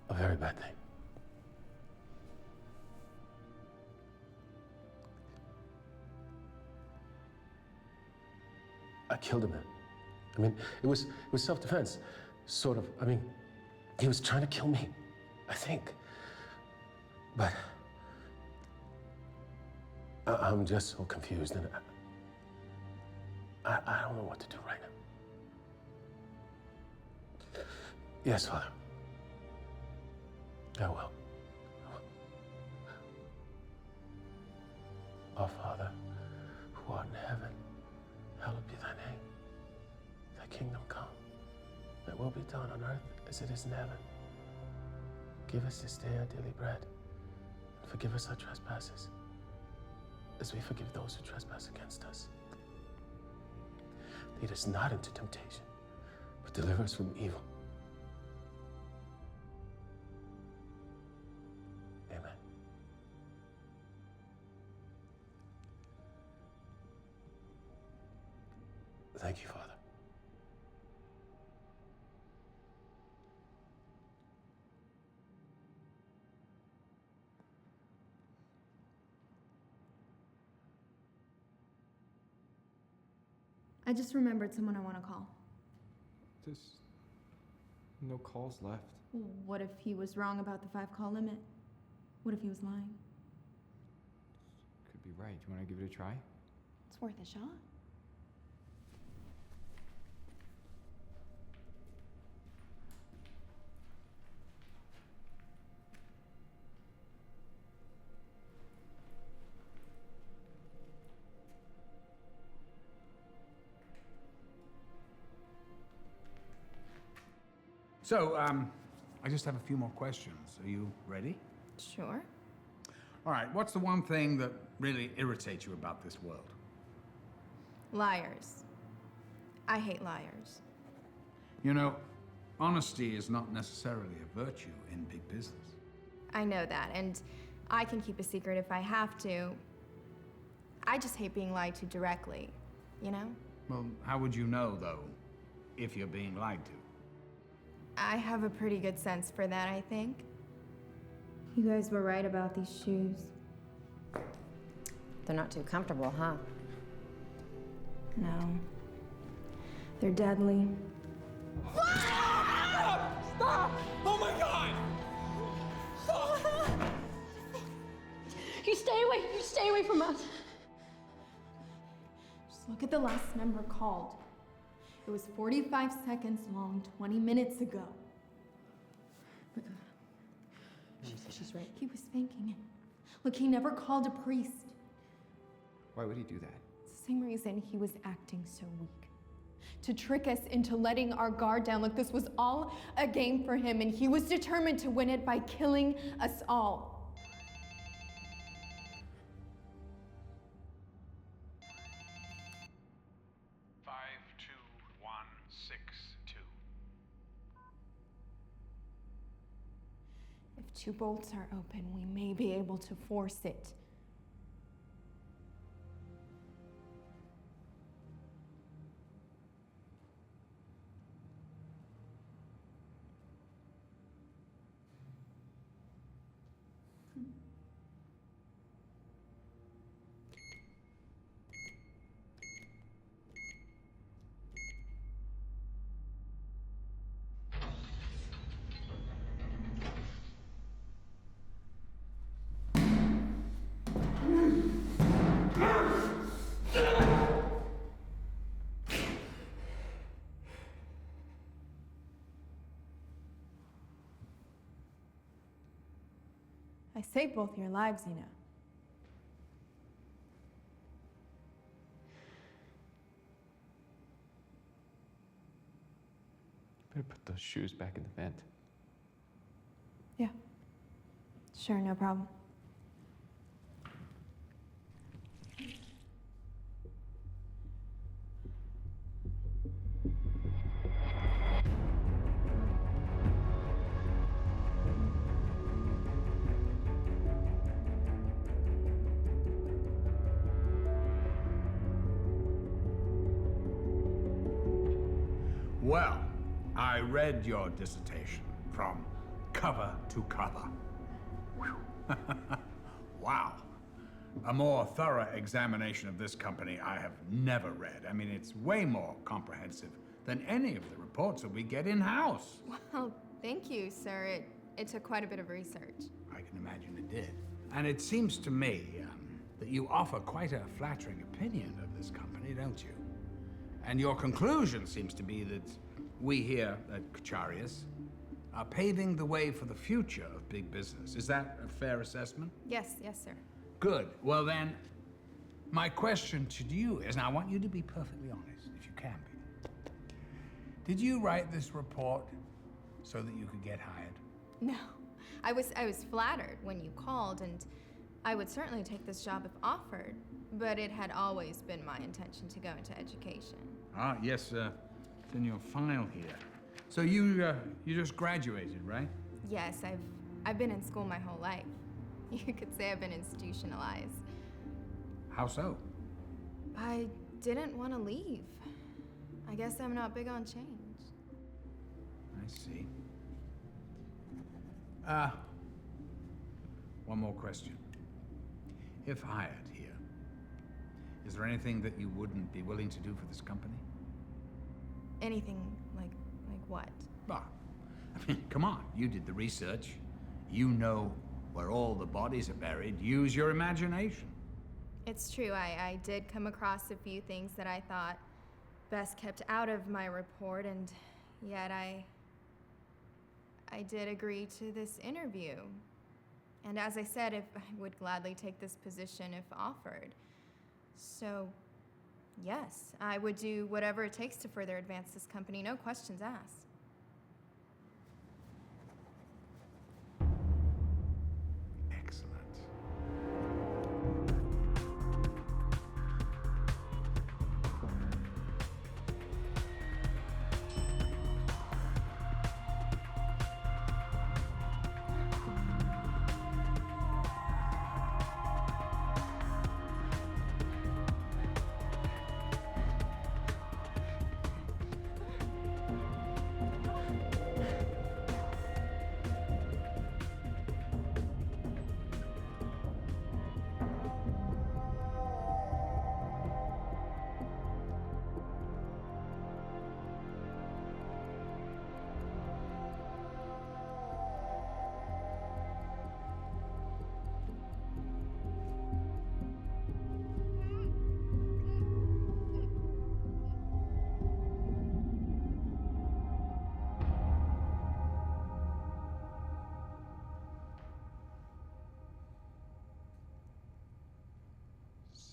A very bad thing. I killed a man. I mean, it was self-defense, sort of. I mean, he was trying to kill me, I think. But I'm just so confused, and I don't know what to do right now. Yes, Father. I will. Our Father, who art in heaven, hallowed be thy name. Thy kingdom come. Thy will be done on earth as it is in heaven. Give us this day our daily bread. And forgive us our trespasses, as we forgive those who trespass against us. Lead us not into temptation, but deliver us from evil. Amen. Thank you, Father. I just remembered someone I want to call. There's no calls left. What if he was wrong about the 5-call limit? What if he was lying? Could be right. Do you want to give it a try? It's worth a shot. So, I just have a few more questions. Are you ready? Sure. All right, what's the one thing that really irritates you about this world? Liars. I hate liars. You know, honesty is not necessarily a virtue in big business. I know that, and I can keep a secret if I have to. I just hate being lied to directly, you know? Well, how would you know, though, if you're being lied to? I have a pretty good sense for that, I think. You guys were right about these shoes. They're not too comfortable, huh? No. They're deadly. Stop! Oh my God! You stay away from us. Just look at the last number called. It was 45 seconds long, 20 minutes ago. She's right. He was faking it. Look, he never called a priest. Why would he do that? It's the same reason he was acting so weak. To trick us into letting our guard down. Look, this was all a game for him, and he was determined to win it by killing us all. If 2 bolts are open, we may be able to force it. I saved both your lives, you know. Better put those shoes back in the vent. Yeah. Sure, no problem. Well, I read your dissertation from cover to cover. Wow. A more thorough examination of this company I have never read. I mean, it's way more comprehensive than any of the reports that we get in-house. Well, thank you, sir. It took quite a bit of research. I can imagine it did. And it seems to me that you offer quite a flattering opinion of this company, don't you? And your conclusion seems to be that we here at Kacharius are paving the way for the future of big business. Is that a fair assessment? Yes, sir. Good. Well then, my question to you is, and I want you to be perfectly honest, if you can be. Did you write this report so that you could get hired? No. I was flattered when you called, and I would certainly take this job if offered, but it had always been my intention to go into education. Ah, yes, it's in your file here. So you just graduated, right? Yes, I've been in school my whole life. You could say I've been institutionalized. How so? I didn't want to leave. I guess I'm not big on change. I see. One more question. If hired here, is there anything that you wouldn't be willing to do for this company? Anything like what? Ah, I mean, come on, you did the research. You know where all the bodies are buried. Use your imagination. It's true, I did come across a few things that I thought best kept out of my report, and yet I did agree to this interview. And as I said, I would gladly take this position if offered. So, yes, I would do whatever it takes to further advance this company, no questions asked. Excellent.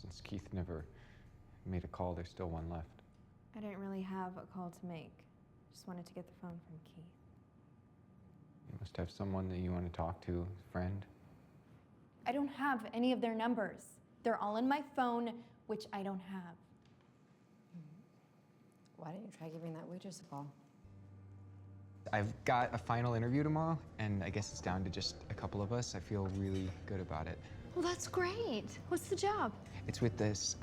Since Keith never made a call, there's still one left. I didn't really have a call to make. Just wanted to get the phone from Keith. You must have someone that you want to talk to, a friend. I don't have any of their numbers. They're all in my phone, which I don't have. Why don't you try giving that waitress a call? I've got a final interview tomorrow, and I guess it's down to just a couple of us. I feel really good about it. Well, that's great. What's the job? It's with this,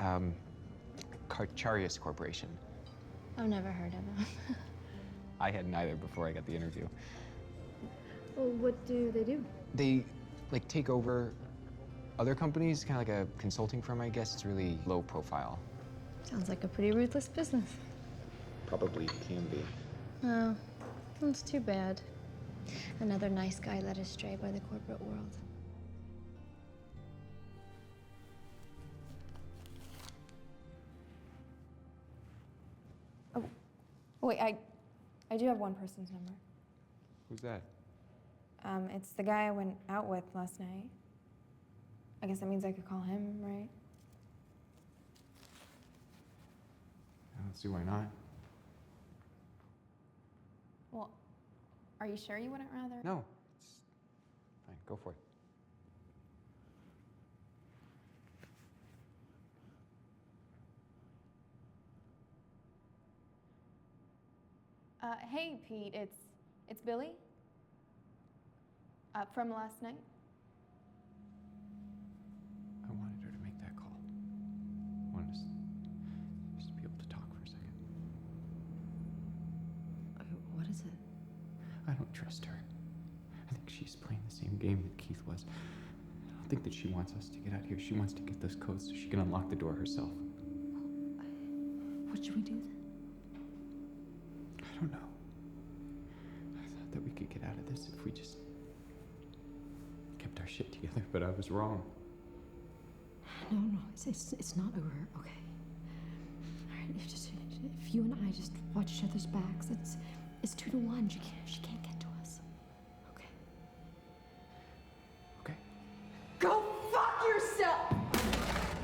Kacharius Corporation. I've never heard of him. I hadn't either before I got the interview. Well, what do they do? They, like, take over other companies, kind of like a consulting firm, I guess. It's really low profile. Sounds like a pretty ruthless business. Probably can be. Oh, that's too bad. Another nice guy led astray by the corporate world. Oh, wait, I do have one person's number. Who's that? It's the guy I went out with last night. I guess that means I could call him, right? I don't see why not. Well, are you sure you wouldn't rather? No, it's fine. Go for it. Hey, Pete, it's Billy. From last night. I wanted her to make that call. I wanted us just to be able to talk for a second. What is it? I don't trust her. I think she's playing the same game that Keith was. I don't think that she wants us to get out here. She wants to get those codes so she can unlock the door herself. What should we do then? I don't know. I thought that we could get out of this if we just kept our shit together, but I was wrong. No, it's not over, okay? All right, if you and I just watch each other's backs, it's 2 to 1. She can't get to us. Okay. Okay. Go fuck yourself!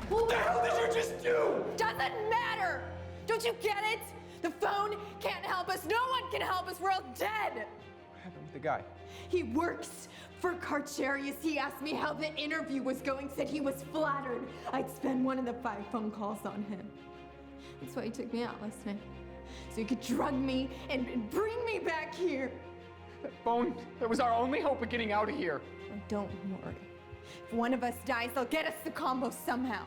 What the hell did you just do? Doesn't matter! Don't you get it? The phone can't help us. No one can help us. We're all dead. What happened with the guy? He works for Carcharius. He asked me how the interview was going, said he was flattered I'd spend one of the 5 phone calls on him. That's why he took me out last night. So he could drug me and bring me back here. That phone, that was our only hope of getting out of here. Oh, don't worry. If one of us dies, they'll get us the combo somehow.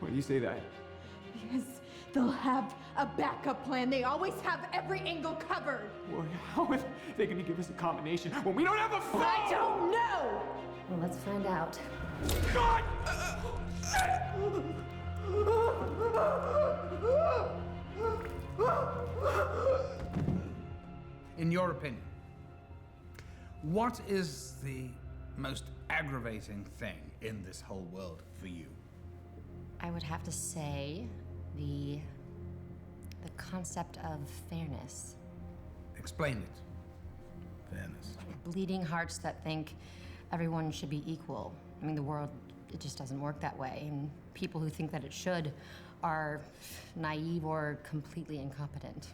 Why do you say that? Because they'll have a backup plan. They always have every angle covered. Well, how are they going to give us a combination when we don't have a phone? I don't know! Well, let's find out. God! In your opinion, what is the most aggravating thing in this whole world for you? I would have to say the concept of fairness. Explain it. Fairness. Bleeding hearts that think everyone should be equal. I mean, the world, it just doesn't work that way. And people who think that it should are naive or completely incompetent.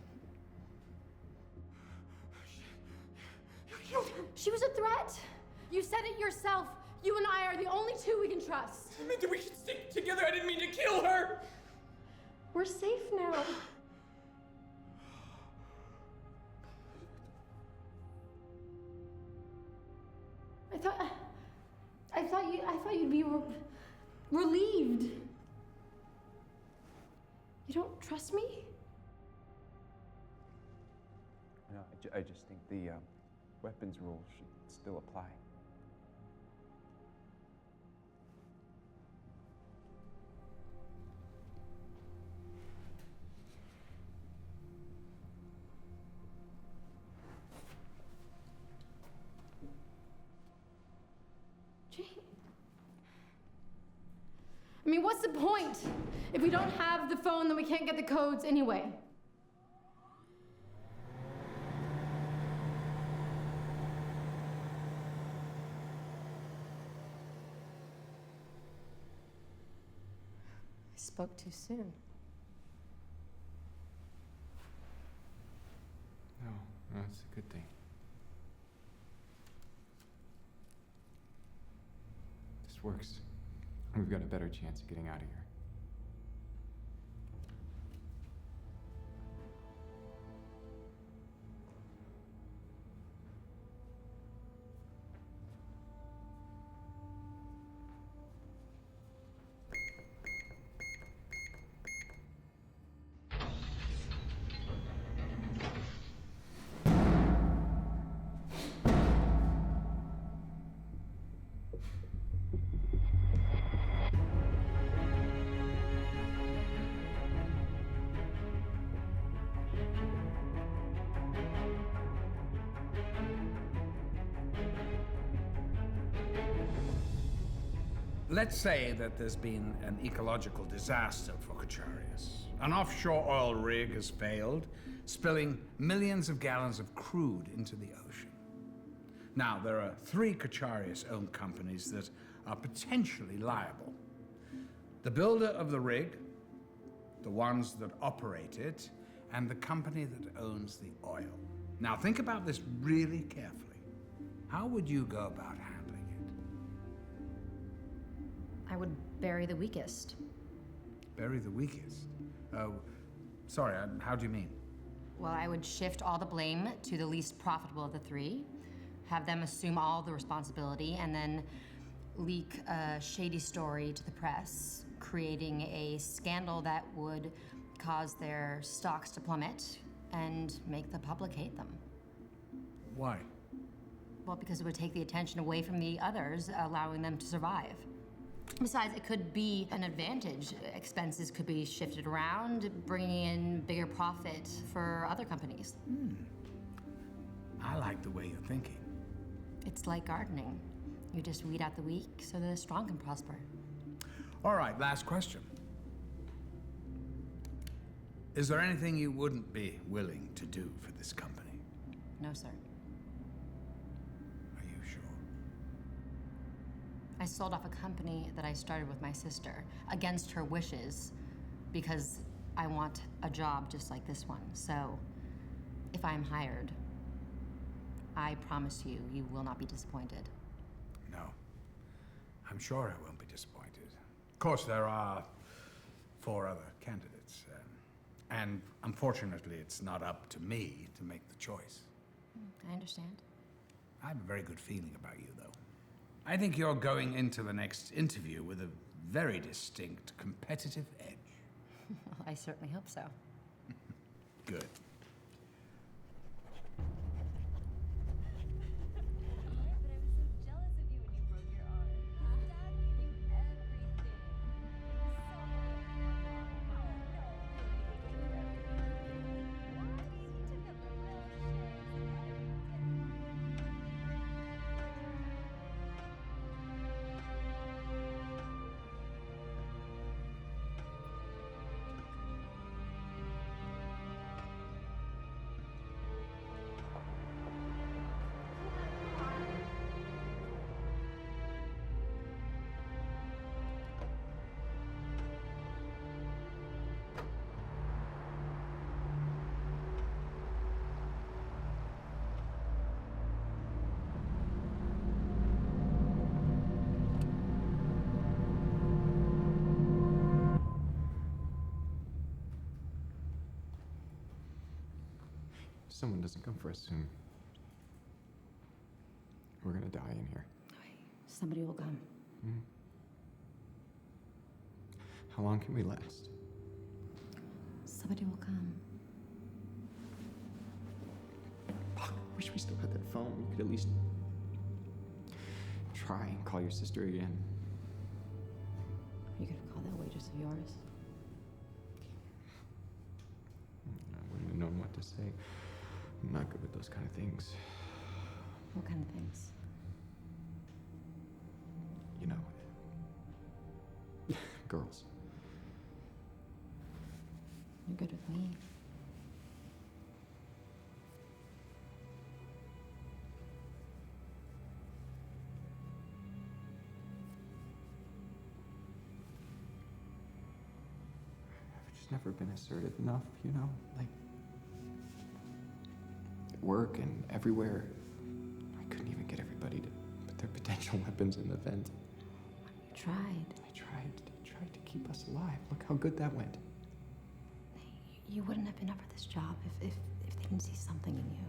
She was a threat. You said it yourself. You and I are the only 2 we can trust. I meant that we should stick together. I didn't mean to kill her. We're safe now. I thought you'd be relieved. You don't trust me? No, I just think the weapons rule should still apply. Jane. I mean, what's the point? If we don't have the phone, then we can't get the codes anyway. I spoke too soon. No, that's a good thing. This works. We've got a better chance of getting out of here. Let's say that there's been an ecological disaster for Carcharius. An offshore oil rig has failed, spilling millions of gallons of crude into the ocean. Now, there are 3 Carcharius-owned companies that are potentially liable. The builder of the rig, the ones that operate it, and the company that owns the oil. Now, think about this really carefully. How would you go about handling it? I would bury the weakest. Bury the weakest? Sorry, how do you mean? Well, I would shift all the blame to the least profitable of the 3, have them assume all the responsibility, and then leak a shady story to the press, creating a scandal that would cause their stocks to plummet and make the public hate them. Why? Well, because it would take the attention away from the others, allowing them to survive. Besides, it could be an advantage. Expenses could be shifted around, bringing in bigger profit for other companies. I like the way you're thinking. It's like gardening. You just weed out the weak so the strong can prosper. All right, last question. Is there anything you wouldn't be willing to do for this company? No, sir. Are you sure? I sold off a company that I started with my sister against her wishes because I want a job just like this one. So, if I'm hired, I promise you, you will not be disappointed. No. I'm sure I won't be disappointed. Of course, there are 4 other candidates. And unfortunately, it's not up to me to make the choice. I understand. I have a very good feeling about you, though. I think you're going into the next interview with a very distinct competitive edge. Well, I certainly hope so. Good. If someone doesn't come for us soon, we're gonna die in here. Somebody will come. How long can we last? Somebody will come. Fuck, I wish we still had that phone. We could at least try and call your sister again. Are you gonna call that waitress of yours? I wouldn't have known what to say. I'm not good with those kind of things. What kind of things? You know, girls. You're good with me. I've just never been assertive enough, you know? Like, at work and everywhere. I couldn't even get everybody to put their potential weapons in the vent. You tried. I tried to keep us alive. Look how good that went. You wouldn't have been up for this job if they didn't see something in you.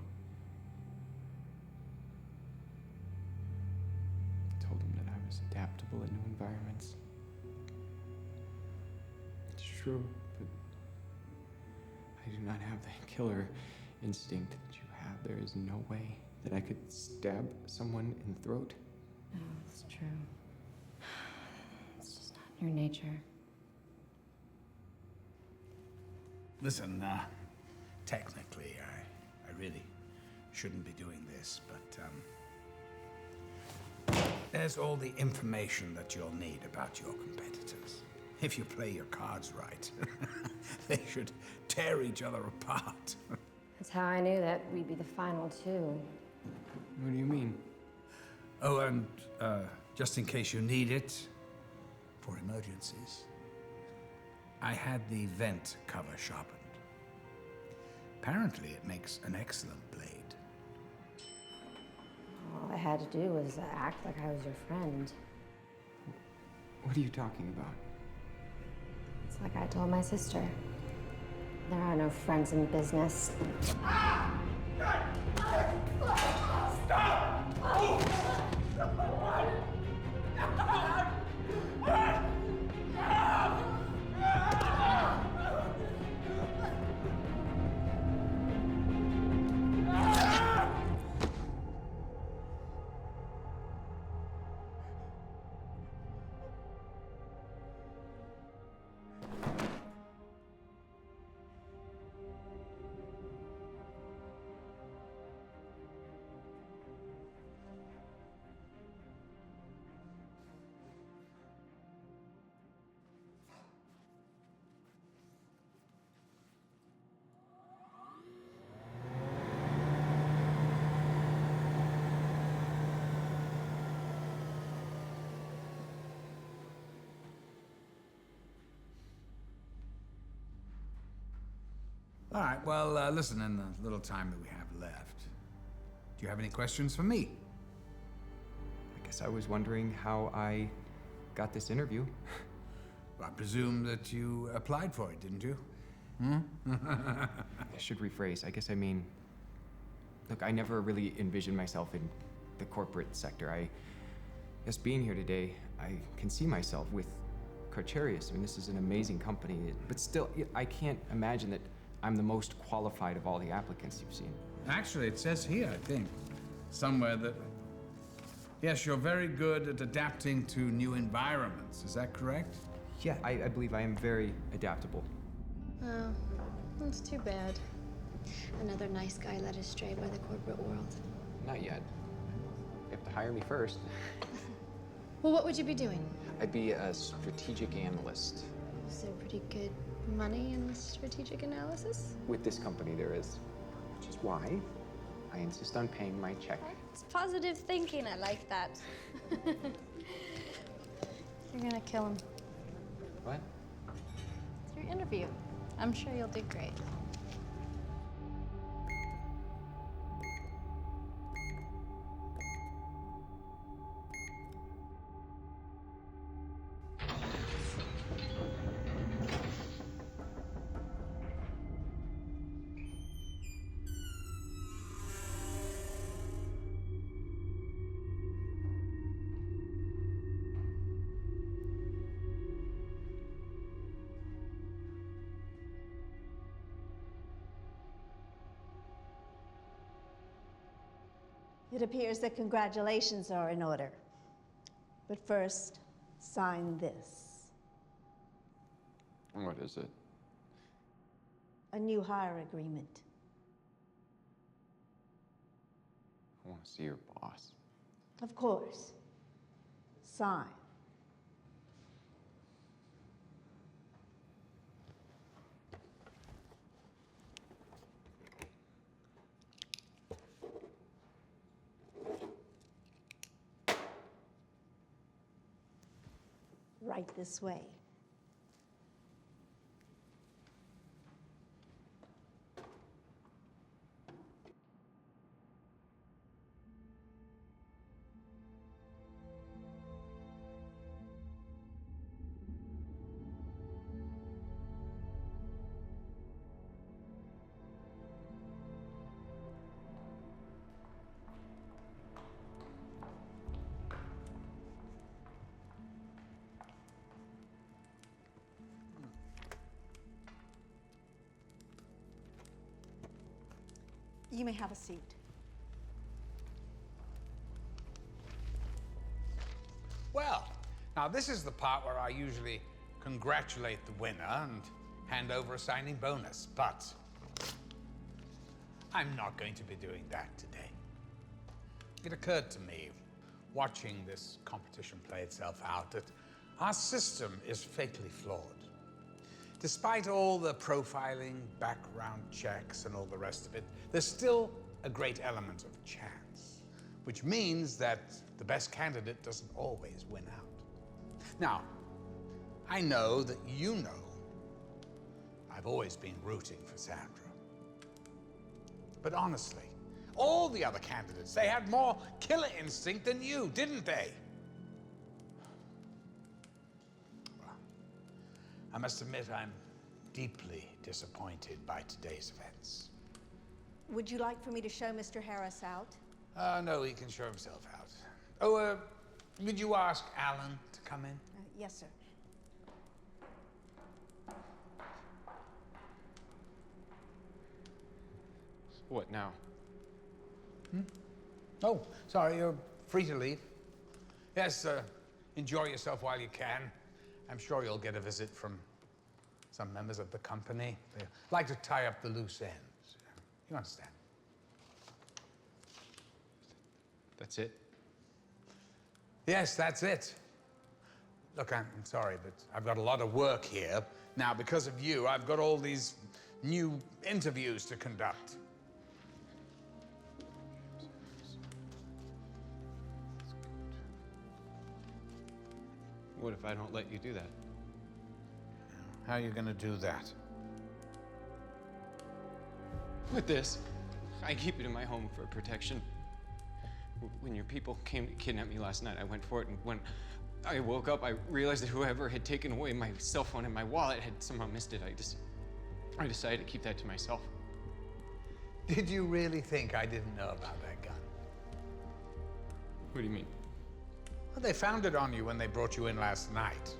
I told them that I was adaptable in new environments. It's true, but I do not have the killer instinct that you have. There is no way that I could stab someone in the throat. No, it's true. It's just not in your nature. Listen, technically, I really shouldn't be doing this, but there's all the information that you'll need about your competitors. If you play your cards right, they should tear each other apart. That's how I knew that we'd be the final 2. What do you mean? Oh, and just in case you need it, for emergencies, I had the vent cover sharpened. Apparently, it makes an excellent blade. All I had to do was act like I was your friend. What are you talking about? It's like I told my sister. There are no friends in business. All right, well, listen, in the little time that we have left, do you have any questions for me? I guess I was wondering how I got this interview. I presume that you applied for it, didn't you? I should rephrase. I guess I mean, look, I never really envisioned myself in the corporate sector. I guess being here today, I can see myself with Carcharius. I mean, this is an amazing company, but still, I can't imagine that I'm the most qualified of all the applicants you've seen. Actually, it says here, I think, somewhere that, yes, you're very good at adapting to new environments. Is that correct? Yeah, I believe I am very adaptable. Oh, that's too bad. Another nice guy led astray by the corporate world. Not yet. You have to hire me first. Well, what would you be doing? I'd be a strategic analyst. Is there pretty good money in strategic analysis? With this company, there is. Which is why I insist on paying my check. It's positive thinking. I like that. You're gonna kill him. What? It's your interview. I'm sure you'll do great. It appears that congratulations are in order. But first, sign this. What is it? A new hire agreement. I want to see your boss. Of course. Sign. Right this way. You may have a seat. Well, now this is the part where I usually congratulate the winner and hand over a signing bonus, but I'm not going to be doing that today. It occurred to me, watching this competition play itself out, that our system is fatally flawed. Despite all the profiling, background checks, and all the rest of it, there's still a great element of chance, which means that the best candidate doesn't always win out. Now, I know that you know I've always been rooting for Sandra. But honestly, all the other candidates, they had more killer instinct than you, didn't they? I must admit, I'm deeply disappointed by today's events. Would you like for me to show Mr. Harris out? No, he can show himself out. Oh, would you ask Alan to come in? Yes, sir. What now? Oh, sorry, you're free to leave. Yes, enjoy yourself while you can. I'm sure you'll get a visit from some members of the company. They like to tie up the loose ends. You understand? That's it? Yes, that's it. Look, I'm sorry, but I've got a lot of work here. Now, because of you, I've got all these new interviews to conduct. What if I don't let you do that? How are you going to do that? With this, I keep it in my home for protection. When your people came to kidnap me last night, I went for it, and when I woke up, I realized that whoever had taken away my cell phone and my wallet had somehow missed it. I decided to keep that to myself. Did you really think I didn't know about that gun? What do you mean? Well, they found it on you when they brought you in last night.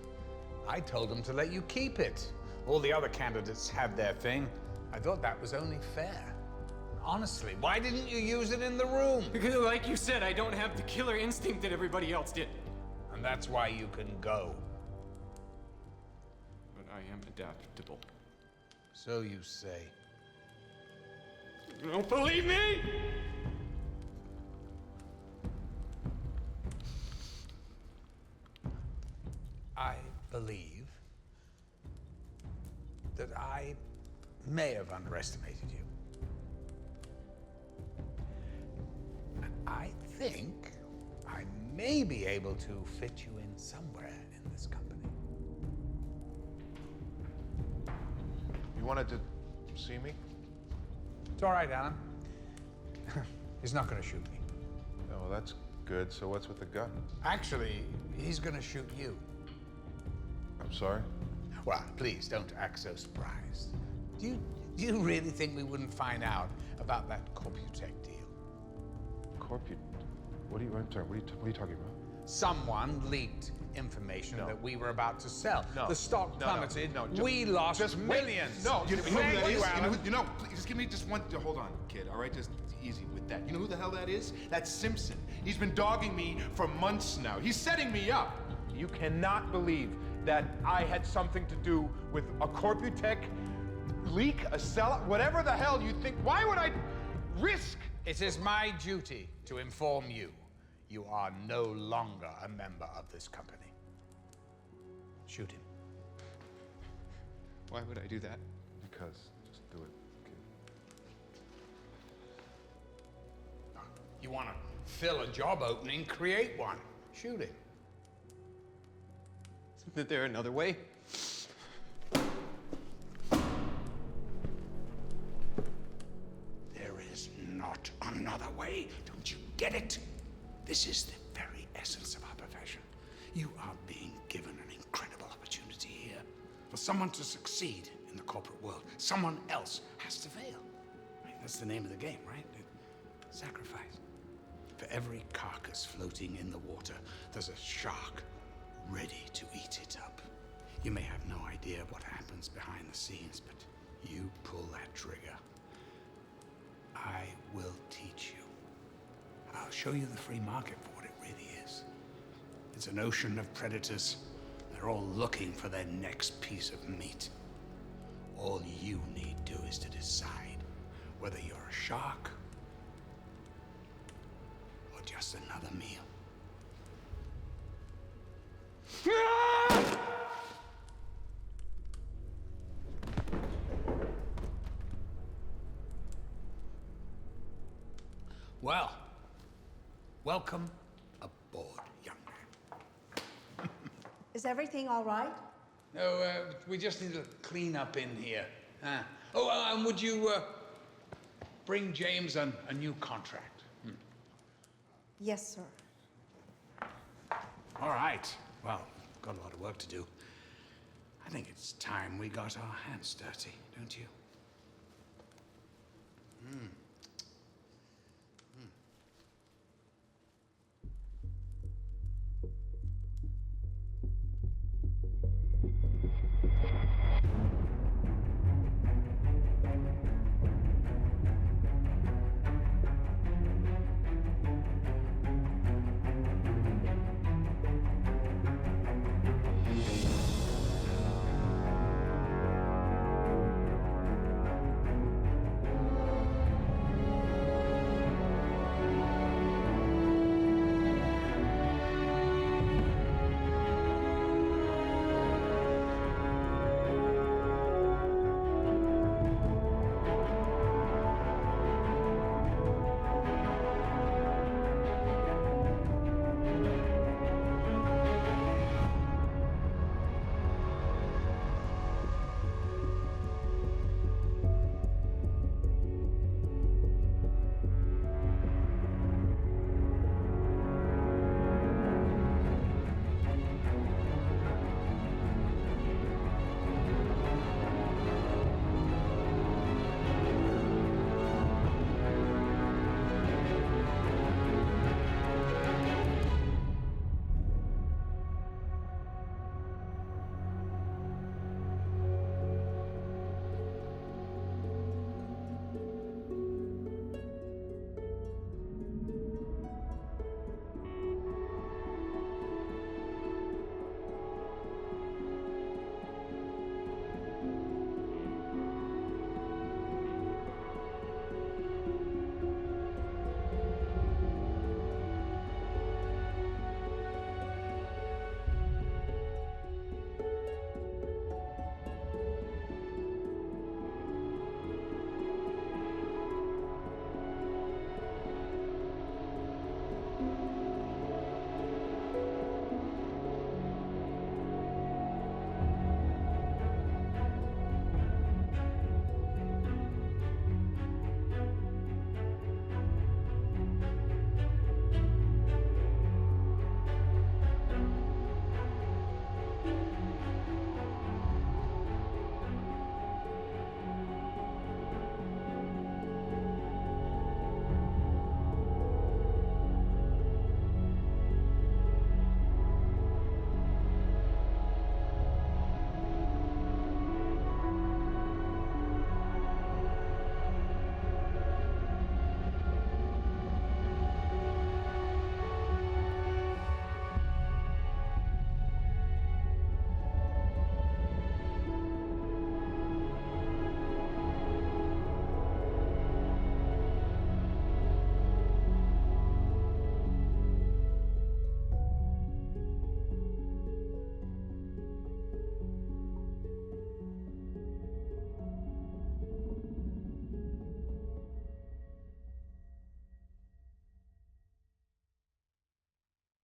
I told them to let you keep it. All the other candidates had their thing. I thought that was only fair. Honestly, why didn't you use it in the room? Because, like you said, I don't have the killer instinct that everybody else did. And that's why you can go. But I am adaptable. So you say. You don't believe me? I believe that I may have underestimated you. I think I may be able to fit you in somewhere in this company. You wanted to see me? It's all right, Alan. He's not going to shoot me. Oh, that's good. So what's with the gun? Actually, he's going to shoot you. I'm sorry? Well, please don't act so surprised. Do you really think we wouldn't find out about that Corputech deal? What are you talking about? Someone leaked information that we were about to sell. No. The stock plummeted. We lost just millions. No, You know who that is? Alan. Just give me just one. Hold on, kid. All right, just easy with that. You know who the hell that is? That's Simpson. He's been dogging me for months now. He's setting me up. You cannot believe that I had something to do with a Corputech leak, a sellout, whatever the hell you think. Why would I risk? It is my duty to inform you. You are no longer a member of this company. Shoot him. Why would I do that? Because. Just do it, kid. You want to fill a job opening, create one. Shoot him. Isn't there another way? There is not another way. Don't you get it? This is the very essence of our profession. You are being given an incredible opportunity here. For someone to succeed in the corporate world, someone else has to fail. Right? That's the name of the game, right? Sacrifice. For every carcass floating in the water, there's a shark ready to eat it up. You may have no idea what happens behind the scenes, but you pull that trigger. I will teach you. I'll show you the free market for what it really is. It's an ocean of predators. They're all looking for their next piece of meat. All you need do is to decide whether you're a shark or just another meal. Well, welcome aboard, young man. Is everything all right? No, we just need to clean up in here. And would you bring James a new contract? Yes, sir. All right. Well, got a lot of work to do. I think it's time we got our hands dirty, don't you?